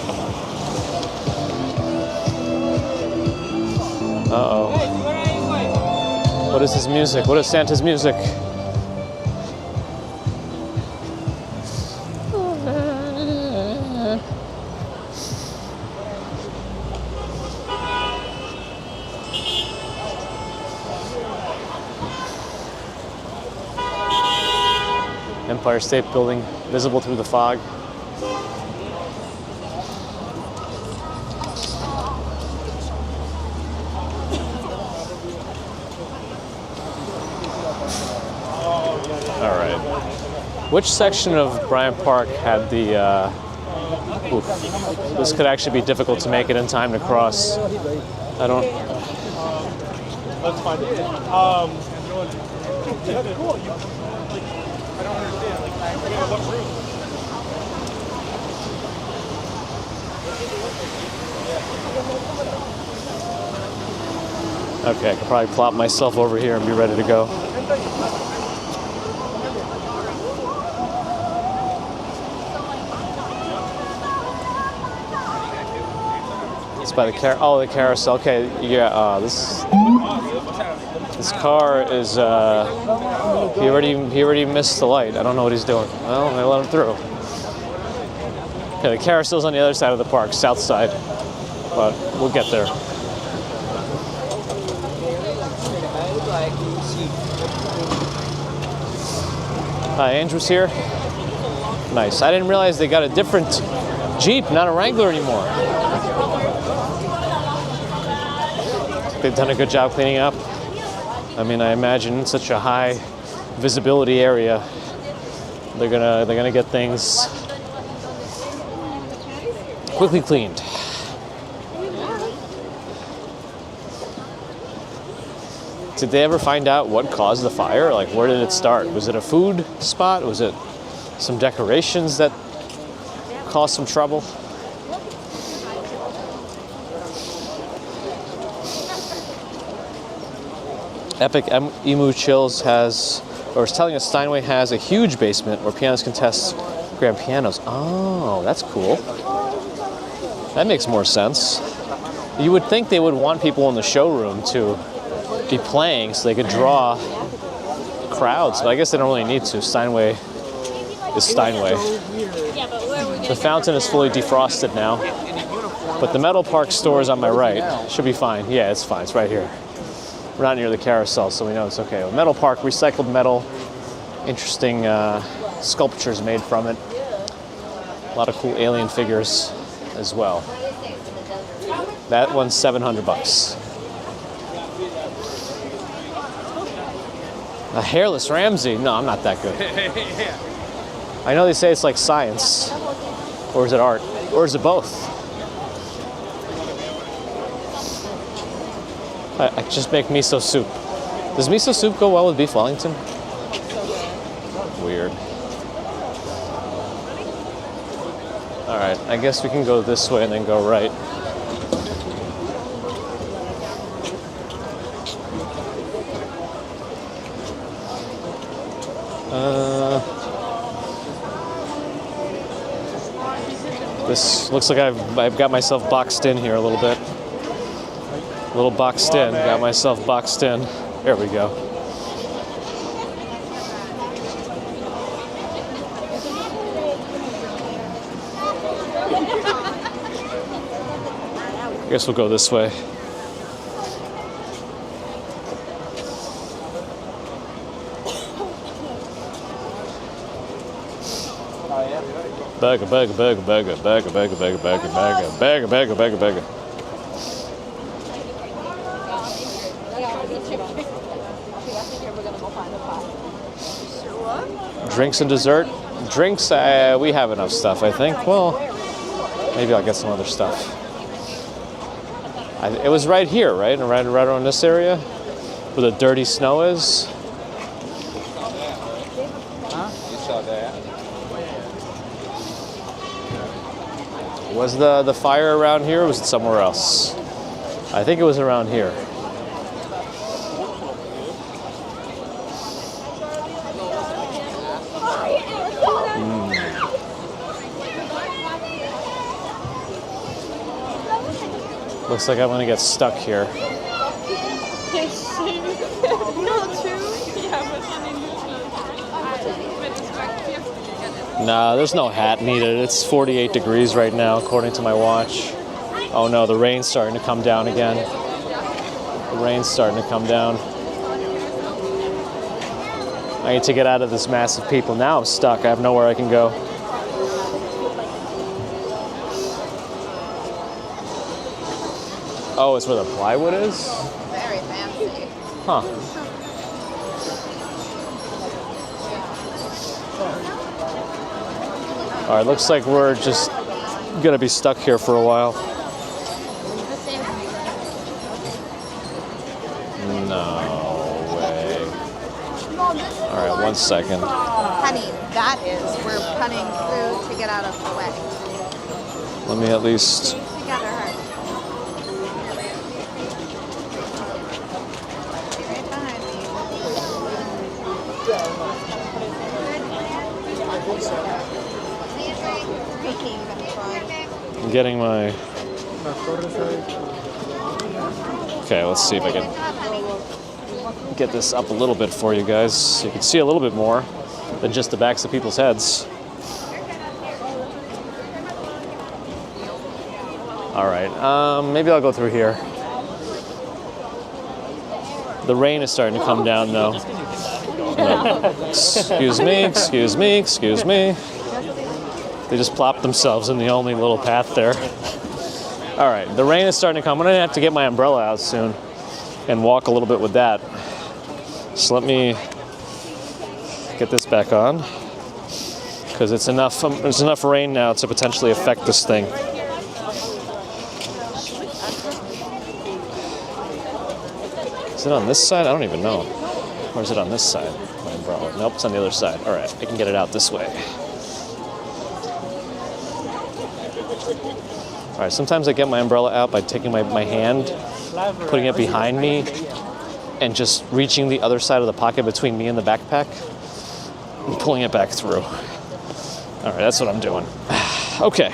Uh-oh. What is his music? What is Santa's music? Empire State Building visible through the fog. Which section of Bryant Park had the, this could actually be difficult to make it in time to cross. I don't... Let's find it. I don't understand. What room? Okay, I could probably plop myself over here and be ready to go. By the the carousel. Okay, yeah. This car is. He already missed the light. I don't know what he's doing. Well, I let him through. Okay, the carousel's on the other side of the park, south side, but we'll get there. Hi, Andrew's here. Nice. I didn't realize they got a different Jeep, not a Wrangler anymore. They've done a good job cleaning up. I mean, I imagine such a high visibility area, they're gonna get things quickly cleaned. Did they ever find out what caused the fire? Like, where did it start? Was it a food spot? Was it some decorations that caused some trouble? Epic Emu Chills is telling us Steinway has a huge basement where pianists can test grand pianos. Oh, that's cool. That makes more sense. You would think they would want people in the showroom to be playing so they could draw crowds, but I guess they don't really need to. Steinway is Steinway. The fountain is fully defrosted now, but the Metal Park store is on my right. Should be fine. Yeah, it's fine. It's right here. We're not near the carousel, so we know it's okay. Well, Metal Park, recycled metal, interesting sculptures made from it. A lot of cool alien figures as well. That one's $700. A hairless Ramsey? No, I'm not that good. I know they say it's like science, or is it art, or is it both? I just make miso soup. Does miso soup go well with beef Wellington? Weird. All right, I guess we can go this way and then go right. This looks like I've got myself boxed in here a little bit. A little boxed in. Got myself boxed in. There we go. I guess we'll go this way. Bagger, bagger, bagger, bagger, bagger, bagger, bagger, bagger, bagger, bagger, bagger, bagger, bagger. Drinks and dessert. Drinks, we have enough stuff, I think. Well, maybe I'll get some other stuff. It was right here, right? Right around this area where the dirty snow is. You saw that? Was the fire around here or was it somewhere else? I think it was around here. Looks like I'm gonna get stuck here. Nah, there's no hat needed. It's 48 degrees right now, according to my watch. Oh no, the rain's starting to come down again. The rain's starting to come down. I need to get out of this mass of people. Now I'm stuck. I have nowhere I can go. Oh, it's where the plywood is? Very fancy. Huh. All right, looks like we're just gonna be stuck here for a while. No way. All right, 1 second. Honey, that is, we're punning through to get out of the way. Let me at least... Together, her. Right behind me. I'm getting my... Okay, let's see if I can get this up a little bit for you guys. So you can see a little bit more than just the backs of people's heads. All right, maybe I'll go through here. The rain is starting to come down though. I'm gonna Excuse me, excuse me, excuse me. They just plopped themselves in the only little path there. All right, the rain is starting to come. I'm gonna have to get my umbrella out soon and walk a little bit with that. So let me get this back on because it's enough. There's enough rain now to potentially affect this thing. Is it on this side? I don't even know. Or is it on this side? My umbrella. Nope, it's on the other side. All right, I can get it out this way. All right, sometimes I get my umbrella out by taking my hand, putting it behind me, and just reaching the other side of the pocket between me and the backpack, and pulling it back through. All right, that's what I'm doing. Okay.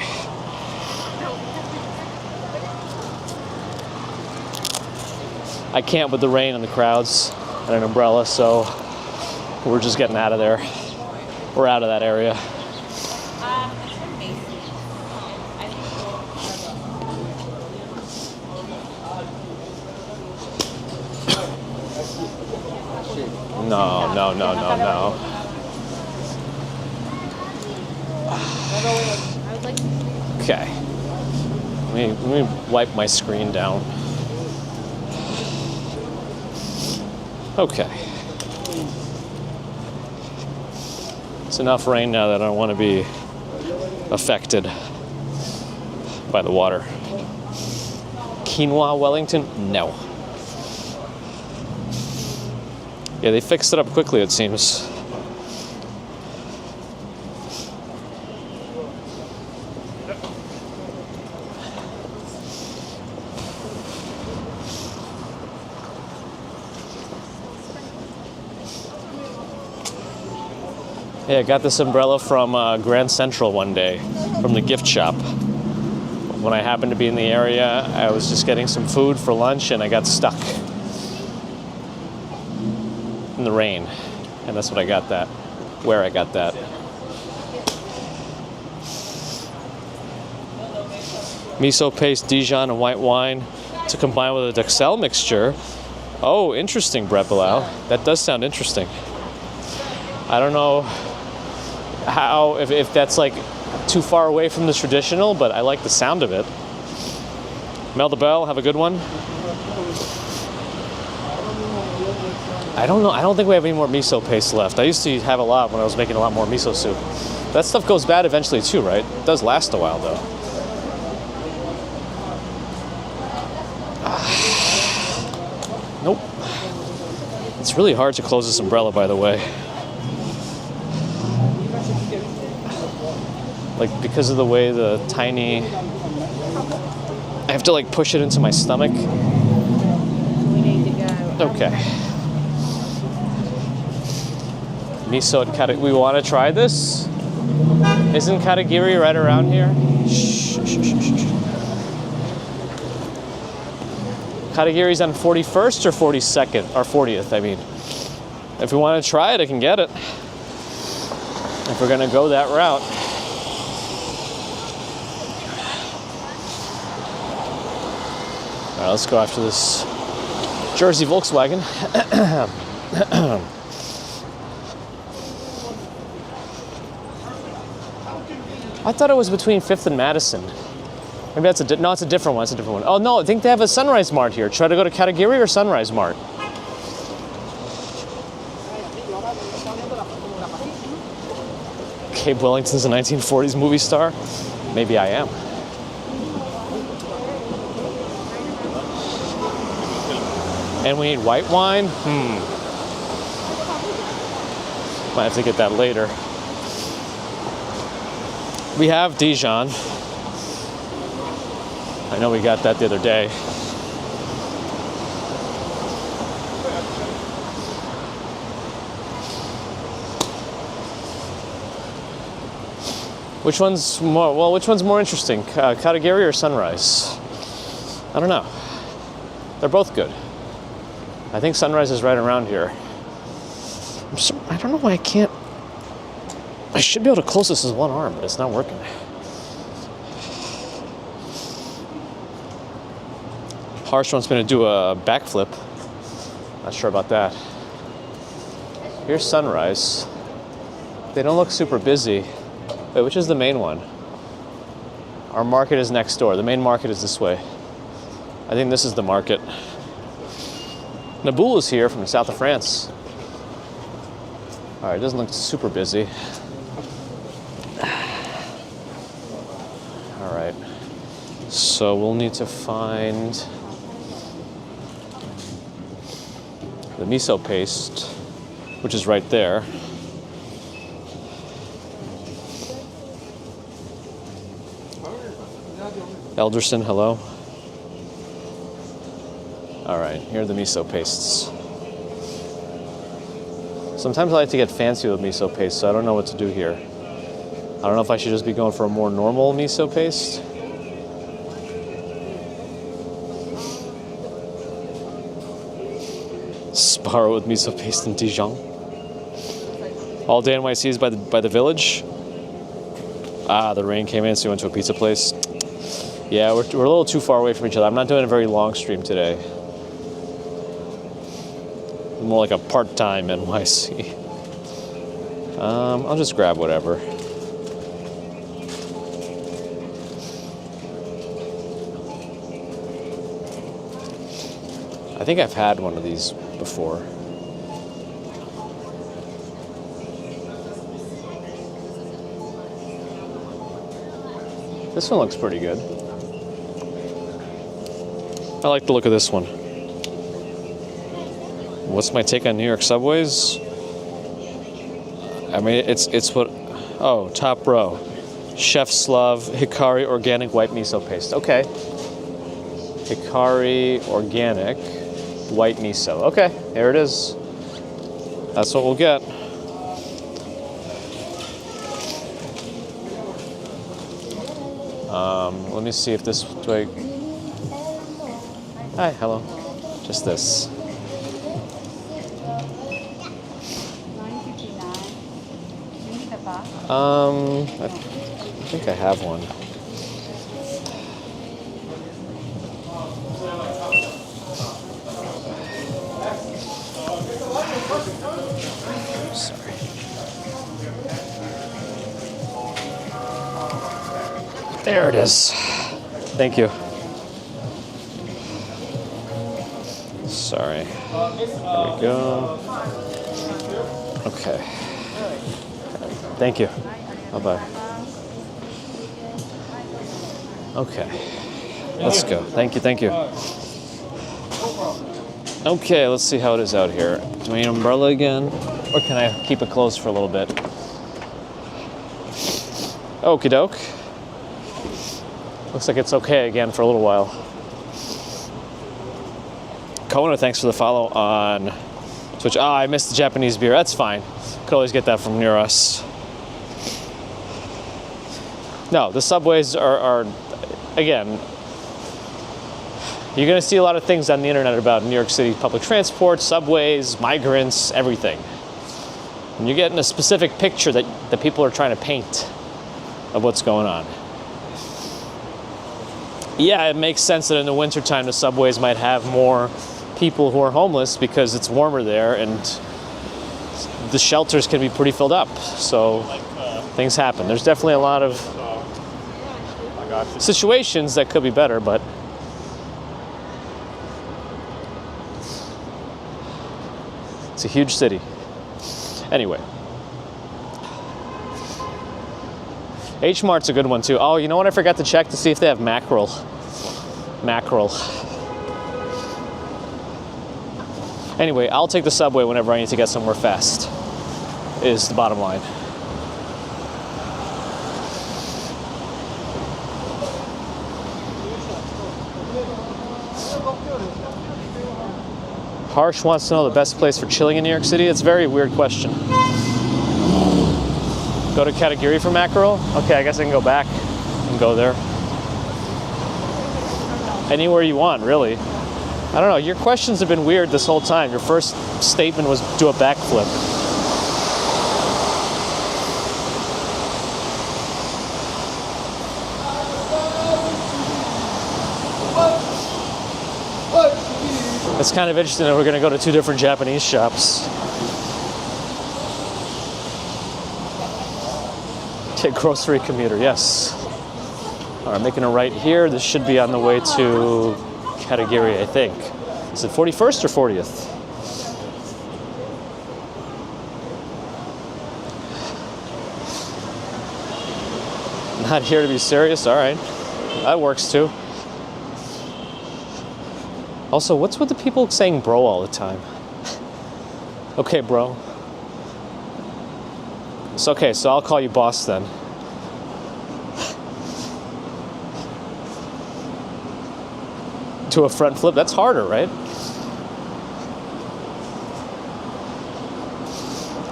I can't with the rain and the crowds and an umbrella, so we're just getting out of there. We're out of that area. No, no, no, no, no. Okay. Let me wipe my screen down. Okay. It's enough rain now that I don't want to be affected by the water. Quinoa Wellington? No. Yeah, they fixed it up quickly, it seems. Yeah, I got this umbrella from Grand Central one day, from the gift shop. When I happened to be in the area, I was just getting some food for lunch and I got stuck in the rain. And that's what I got that, where I got that. Miso paste, Dijon, and white wine to combine with a Dexel mixture. Oh, interesting, Brett Bilal. That does sound interesting. I don't know how, if that's like too far away from the traditional, but I like the sound of it. Mel the Bell, have a good one. I don't know, I don't think we have any more miso paste left. I used to have a lot when I was making a lot more miso soup. That stuff goes bad eventually too, right? It does last a while though. Nope. It's really hard to close this umbrella, by the way. Like, because of the way the tiny... I have to, like, push it into my stomach. We need to go. Okay. Miso and kata... We want to try this? Isn't Katagiri right around here? Shh, shh, shh, shh, shh. Katagiri's on 41st or 42nd? Or 40th, I mean. If we want to try it, I can get it. If we're going to go that route. All right, let's go after this Jersey Volkswagen. I thought it was between 5th and Madison. Maybe that's no, it's a different one. It's a different one. Oh no, I think they have a Sunrise Mart here. Try to go to Katagiri or Sunrise Mart. Cape Wellington's a 1940s movie star. Maybe I am. And we need white wine? Might have to get that later. We have Dijon. I know we got that the other day. Which one's more interesting? Katagiri or Sunrise? I don't know. They're both good. I think Sunrise is right around here. I don't know why I can't. I should be able to close this with one arm, but it's not working. Harsh wants me to do a backflip. Not sure about that. Here's Sunrise. They don't look super busy. Wait, which is the main one? Our market is next door. The main market is this way. I think this is the market. Naboul is here from the south of France. All right, it doesn't look super busy. All right, so we'll need to find the miso paste, which is right there. Elderson, hello. All right, here are the miso pastes. Sometimes I like to get fancy with miso paste, so I don't know what to do here. I don't know if I should just be going for a more normal miso paste. Sparrow with miso paste in Dijon. All day NYC is by the village. Ah, the rain came in, so we went to a pizza place. Yeah, we're a little too far away from each other. I'm not doing a very long stream today. More like a part-time NYC. I'll just grab whatever. I think I've had one of these before. This one looks pretty good. I like the look of this one. What's my take on New York subways? I mean, it's what... Oh, top row. Chef's Love Hikari Organic White Miso Paste. Okay. Hikari Organic White Miso. Okay, there it is. That's what we'll get. Let me see if this... Do I... Hi, hello. Just this. I think I have one. Sorry. There it is. Thank you. Sorry. There we go. Okay. Thank you. Bye-bye. Okay. Let's go. Thank you, thank you. Okay, let's see how it is out here. Do I need an umbrella again? Or can I keep it closed for a little bit? Okie doke. Looks like it's okay again for a little while. Kona, thanks for the follow on Twitch. Ah, I missed the Japanese beer. That's fine. Could always get that from near us. No, the subways are again, you're going to see a lot of things on the internet about New York City public transport, subways, migrants, everything. And you're getting a specific picture that the people are trying to paint of what's going on. Yeah, it makes sense that in the wintertime the subways might have more people who are homeless because it's warmer there and the shelters can be pretty filled up. So things happen. There's definitely a lot of situations that could be better, but it's a huge city. Anyway. H Mart's a good one too. Oh, you know what? I forgot to check to see if they have mackerel. Mackerel. Anyway, I'll take the subway whenever I need to get somewhere fast, is the bottom line. Harsh wants to know the best place for chilling in New York City. It's a very weird question. Go to Katagiri for mackerel? Okay, I guess I can go back and go there. Anywhere you want, really. I don't know, your questions have been weird this whole time. Your first statement was do a backflip. It's kind of interesting that we're going to go to two different Japanese shops. Okay, grocery commuter, yes. All right, making a right here. This should be on the way to Katagiri, I think. Is it 41st or 40th? Not here to be serious? All right. That works too. Also, what's with the people saying bro all the time? Okay, bro. It's okay, so I'll call you boss then. To a front flip, that's harder, right?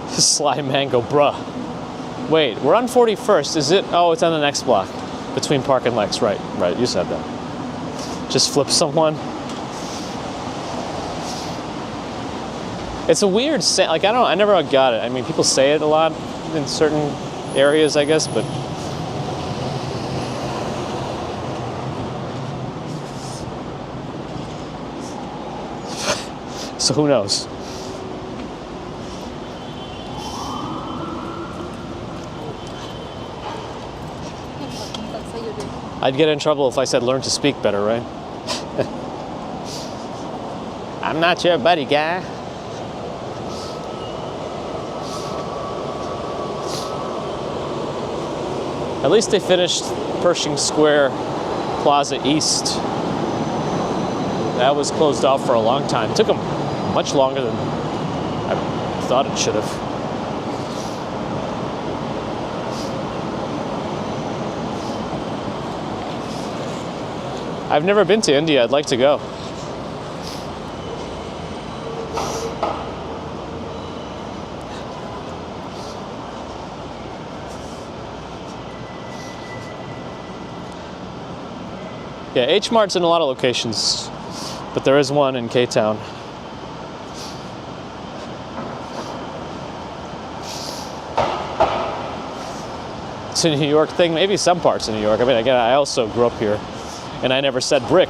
Sly Mango, bruh. Wait, we're on 41st, is it? Oh, it's on the next block. Between Park and Lex, right, you said that. Just flip someone. It's a weird saying, like I never got it. I mean, people say it a lot in certain areas, I guess, but so who knows? I'd get in trouble if I said learn to speak better, right? I'm not your buddy, guy. At least they finished Pershing Square Plaza East. That was closed off for a long time. It took them much longer than I thought it should have. I've never been to India. I'd like to go. Yeah, H-Mart's in a lot of locations, but there is one in K-Town. It's a New York thing, maybe some parts of New York. I mean, again, I also grew up here, and I never said brick.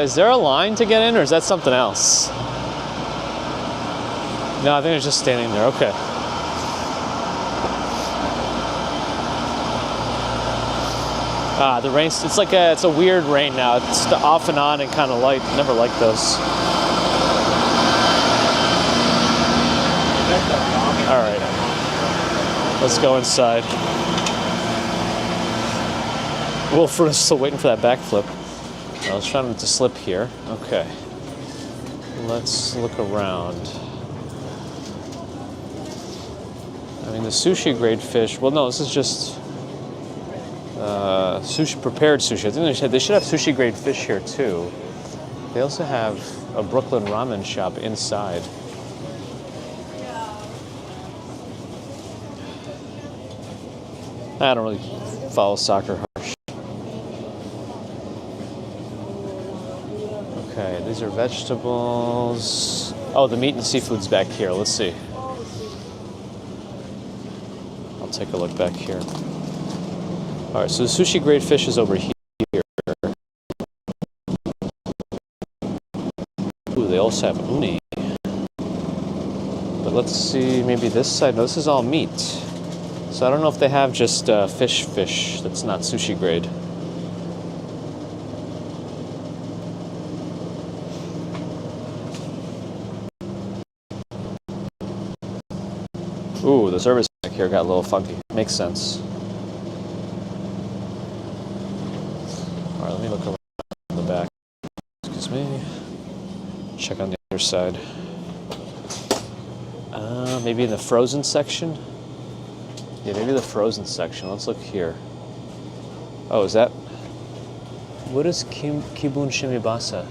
Is there a line to get in, or is that something else? No, I think it's just standing there. Okay. The rain, it's like it's a weird rain now. It's off and on and kind of light. Never liked those. All right. Let's go inside. Wilfred is still waiting for that backflip. I was trying to slip here. Okay. Let's look around. I mean, the sushi grade fish. Well, no, this is just sushi, prepared sushi. I think they should have sushi grade fish here too. They also have a Brooklyn ramen shop inside. I don't really follow soccer harsh. Okay, these are vegetables. Oh, the meat and seafood's back here. Let's see. Take a look back here. All right, so the sushi grade fish is over here. Ooh, they also have uni. But let's see, maybe this side. No, this is all meat. So I don't know if they have just fish that's not sushi grade. Ooh, the service back here got a little funky. Makes sense. All right, let me look around the back. Excuse me. Check on the other side. Maybe in the frozen section? Yeah, maybe the frozen section. Let's look here. Oh, is that? What is Kibun Shimibasa?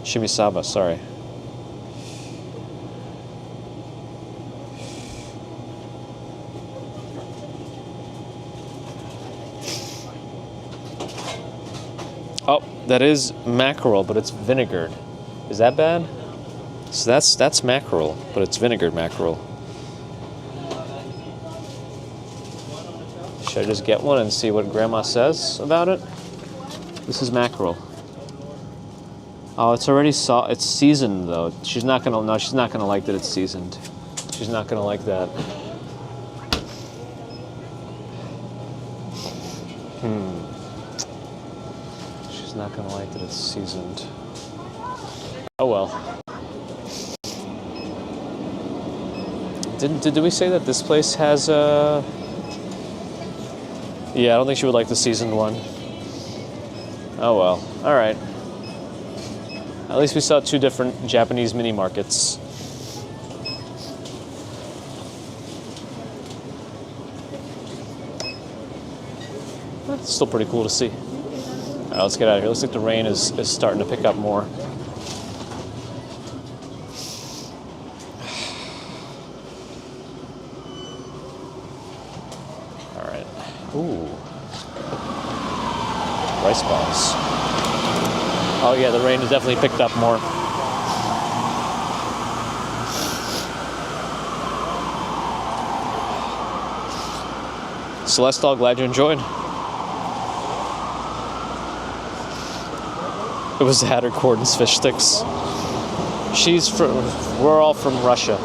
Shimisaba, sorry. Oh, that is mackerel, but it's vinegared. Is that bad? So that's mackerel, but it's vinegared mackerel. Should I just get one and see what Grandma says about it? This is mackerel. Oh, it's already it's seasoned though. She's not gonna like that it's seasoned. She's not gonna like that. She's not gonna like that it's seasoned. Oh well. Did we say that this place has a? Yeah, I don't think she would like the seasoned one. Oh well. All right. At least we saw 2 different Japanese mini markets. That's still pretty cool to see. All right, let's get out of here. Looks like the rain is starting to pick up more. All right. Ooh. Rice balls. Oh yeah, the rain has definitely picked up more. Celeste, glad you enjoyed. It was Hatter Cordon's fish sticks. We're all from Russia.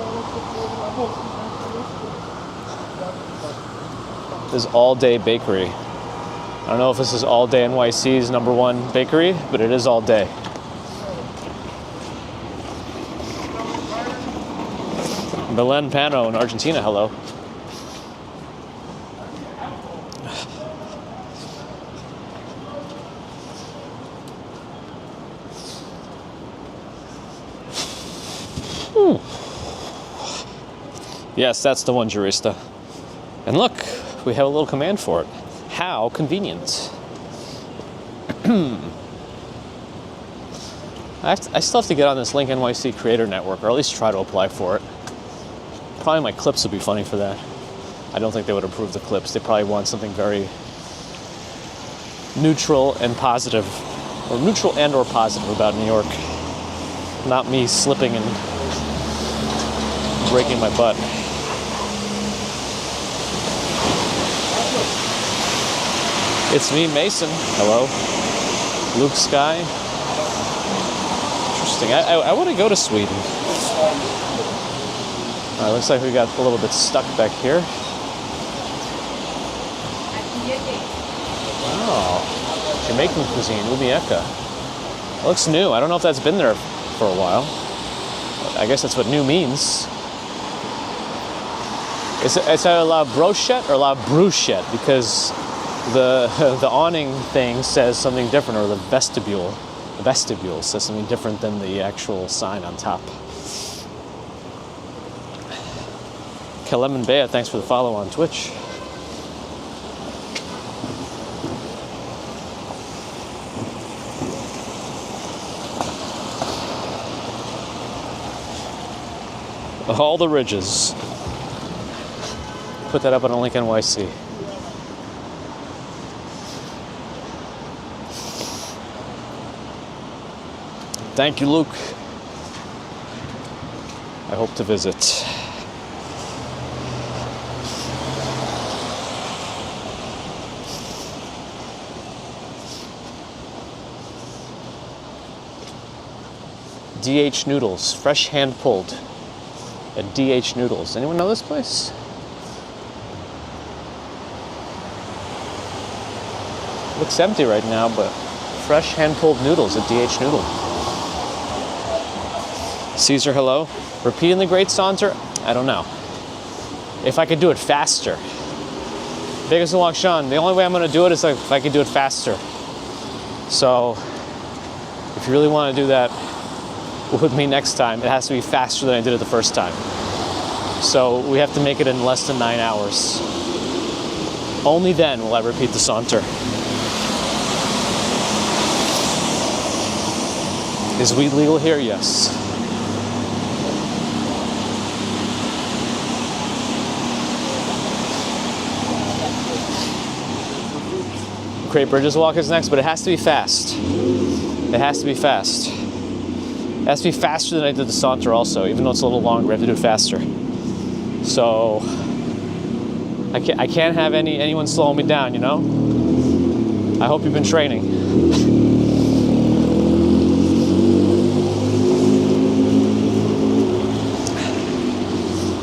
This is All Day Bakery. I don't know if this is All Day NYC's #1 bakery, but it is all day. Belen Pano in Argentina, hello. Yes, that's the one, Jurista. And look, we have a little command for it. How convenient. I still have to get on this Link NYC Creator Network, or at least try to apply for it. Probably my clips would be funny for that. I don't think they would approve the clips. They probably want something very neutral and positive, or neutral and or positive about New York. Not me slipping and breaking my butt. It's me, Mason. Hello. Luke Sky. Interesting. I want to go to Sweden. All right, looks like we got a little bit stuck back here. Oh, Jamaican cuisine, Umieka. It looks new. I don't know if that's been there for a while. I guess that's what new means. It's a la brochette or la bruchette, because the awning thing says something different, or the vestibule says something different than the actual sign on top. Kelemen Bea, thanks for the follow on Twitch. All the ridges. Put that up on a Link NYC. Thank you, Luke. I hope to visit. DH Noodles, fresh hand pulled at DH Noodles. Anyone know this place? Looks empty right now, but fresh hand pulled noodles at DH Noodle. Caesar, hello. Repeating the Great Saunter? I don't know. If I could do it faster. Vegas and Wangshan, the only way I'm going to do it is if I could do it faster. So, if you really want to do that with me next time, it has to be faster than I did it the first time. So, we have to make it in less than 9 hours. Only then will I repeat the Saunter. Is weed legal here? Yes. Great Bridges Walk is next, but it has to be fast. It has to be fast. It has to be faster than I did the Saunter also, even though it's a little longer, I have to do it faster. So, I can't have anyone slowing me down, you know? I hope you've been training.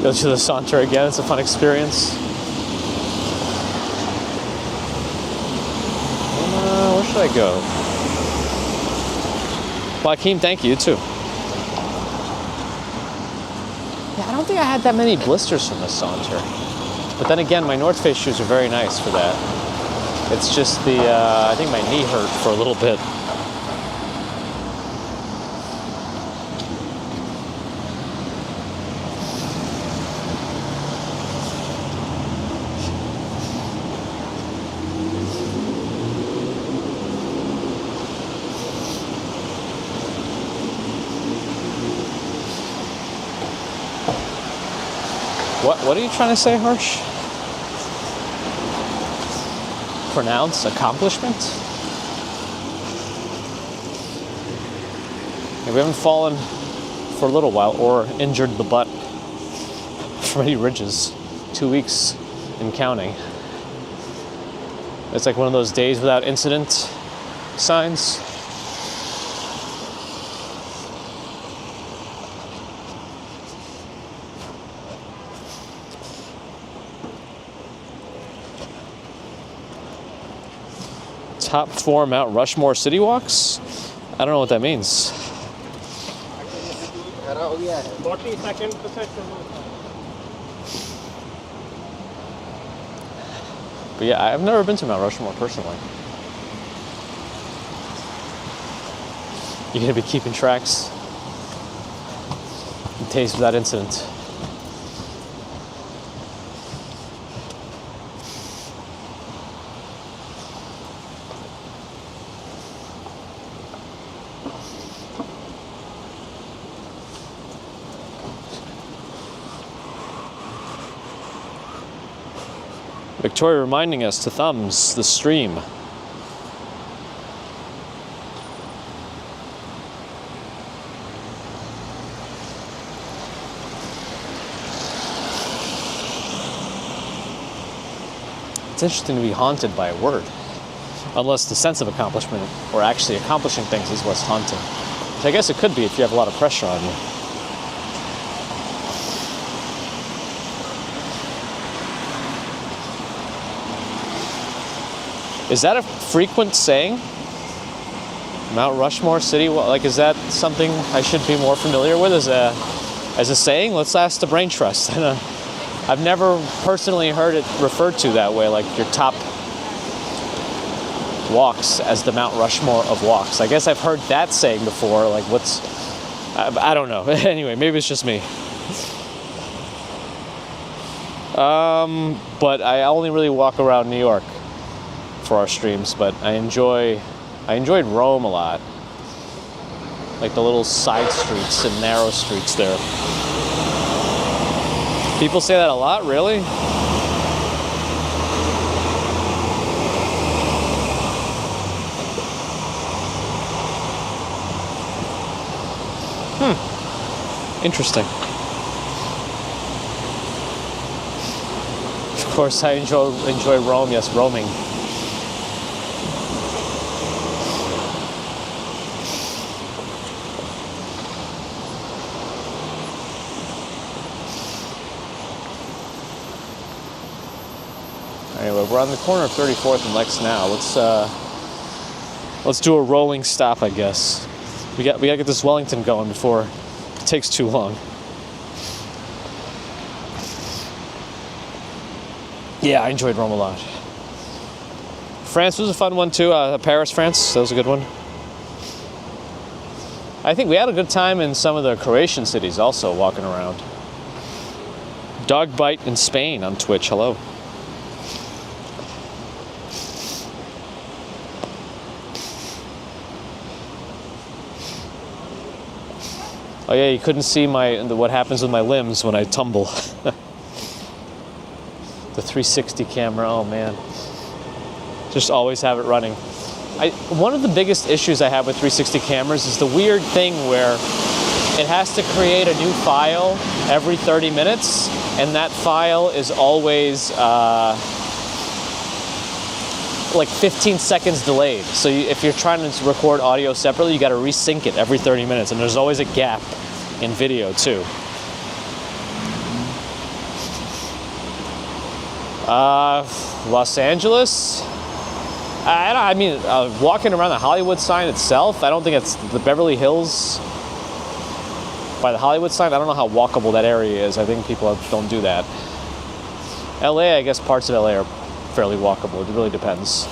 Go to the Saunter again. It's a fun experience. Where should I go? Joaquin, thank you too. Yeah, I don't think I had that many blisters from the Saunter. But then again, my North Face shoes are very nice for that. It's just the, I think my knee hurt for a little bit. What are you trying to say, Harsh? Pronounce accomplishment? Yeah, we haven't fallen for a little while or injured the butt from any ridges. 2 weeks and counting. It's like one of those days without incident signs. Top 4 Mount Rushmore city walks? I don't know what that means. 42nd But yeah, I've never been to Mount Rushmore personally. You're gonna be keeping tracks? Days without incident. Victoria reminding us to thumbs the stream. It's interesting to be haunted by a word. Unless the sense of accomplishment or actually accomplishing things is what's haunting. Which I guess it could be if you have a lot of pressure on you. Is that a frequent saying? Mount Rushmore City? Like, is that something I should be more familiar with as a saying? Let's ask the Brain Trust. I've never personally heard it referred to that way, like your top walks as the Mount Rushmore of walks. I guess I've heard that saying before. Like, I don't know. Anyway, maybe it's just me. But I only really walk around New York for our streams, but I enjoyed Rome a lot. Like the little side streets and narrow streets there. People say that a lot, really? Interesting. Of course, I enjoy Rome. Yes, roaming. Anyway, we're on the corner of 34th and Lex now. Let's do a rolling stop, I guess. We gotta get this Wellington going before it takes too long. Yeah, I enjoyed Rome a lot. France was a fun one too. Paris, France, that was a good one. I think we had a good time in some of the Croatian cities also, walking around. Dog Bite in Spain on Twitch, hello. Oh yeah, you couldn't see what happens with my limbs when I tumble. The 360 camera, oh man. Just always have it running. One of the biggest issues I have with 360 cameras is the weird thing where it has to create a new file every 30 minutes, and that file is always like 15 seconds delayed. So if you're trying to record audio separately, you got to resync it every 30 minutes, and there's always a gap in video too. Los Angeles. I mean, walking around the Hollywood sign itself, I don't think it's the Beverly Hills by the Hollywood sign. I don't know how walkable that area is. I think people don't do that. LA, I guess parts of LA are fairly walkable. It really depends.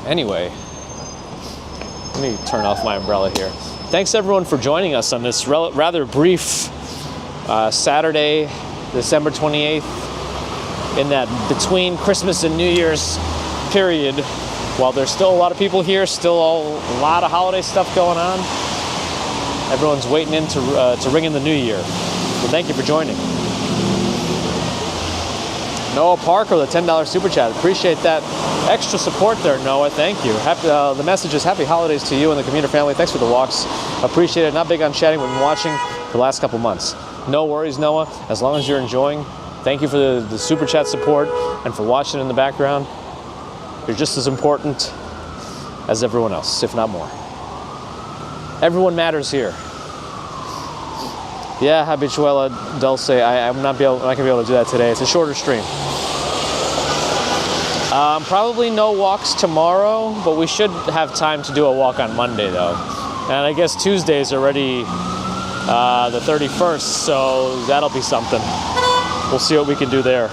Anyway, let me turn off my umbrella here. Thanks everyone for joining us on this rather brief Saturday, December 28th, in that between Christmas and New Year's period. While there's still a lot of people here, still a lot of holiday stuff going on, everyone's waiting in to ring in the new year. So thank you for joining. Noah Parker, the $10 super chat. Appreciate that extra support there, Noah. Thank you. The message is happy holidays to you and the commuter family. Thanks for the walks. Appreciate it. Not big on chatting, but been watching for the last couple months. No worries, Noah. As long as you're enjoying, thank you for the super chat support and for watching in the background. You're just as important as everyone else, if not more. Everyone matters here. Yeah, Habituela Dulce, I'm not going to be able to do that today. It's a shorter stream. Probably no walks tomorrow, but we should have time to do a walk on Monday, though. And I guess Tuesday's already the 31st, so that'll be something. We'll see what we can do there.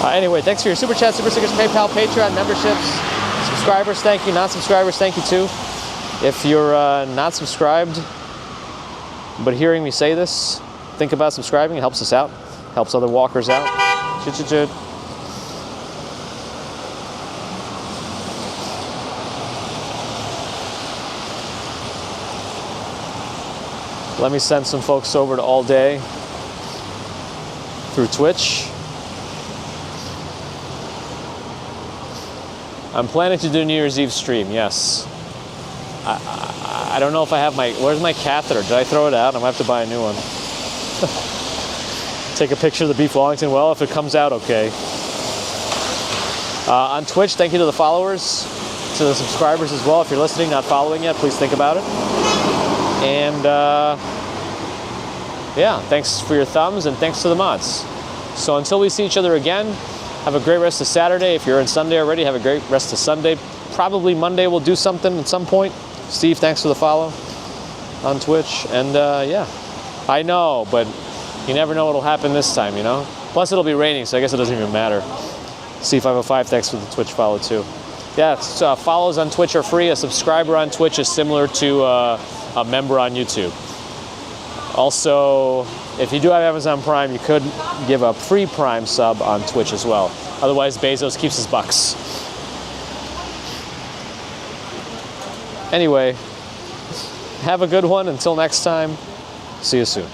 Anyway, thanks for your super chat, super stickers, PayPal, Patreon, memberships, subscribers, thank you. Non-subscribers, thank you too. If you're not subscribed, but hearing me say this, think about subscribing. It helps us out, helps other walkers out. Chit. Let me send some folks over to All Day through Twitch. I'm planning to do New Year's Eve stream, yes. I don't know if I have where's my catheter? Did I throw it out? I'm gonna have to buy a new one. Take a picture of the Beef Wellington. Well, if it comes out okay. On Twitch, thank you to the followers, to the subscribers as well. If you're listening, not following yet, please think about it. And yeah, thanks for your thumbs and thanks to the mods. So until we see each other again, have a great rest of Saturday. If you're in Sunday already, have a great rest of Sunday. Probably Monday we'll do something at some point. Steve, thanks for the follow on Twitch. And yeah, I know, but you never know what'll happen this time, you know? Plus it'll be raining, so I guess it doesn't even matter. C505, thanks for the Twitch follow too. Yeah, follows on Twitch are free. A subscriber on Twitch is similar to a member on YouTube. Also, if you do have Amazon Prime, you could give a free Prime sub on Twitch as well. Otherwise, Bezos keeps his bucks. Anyway, have a good one. Until next time, see you soon.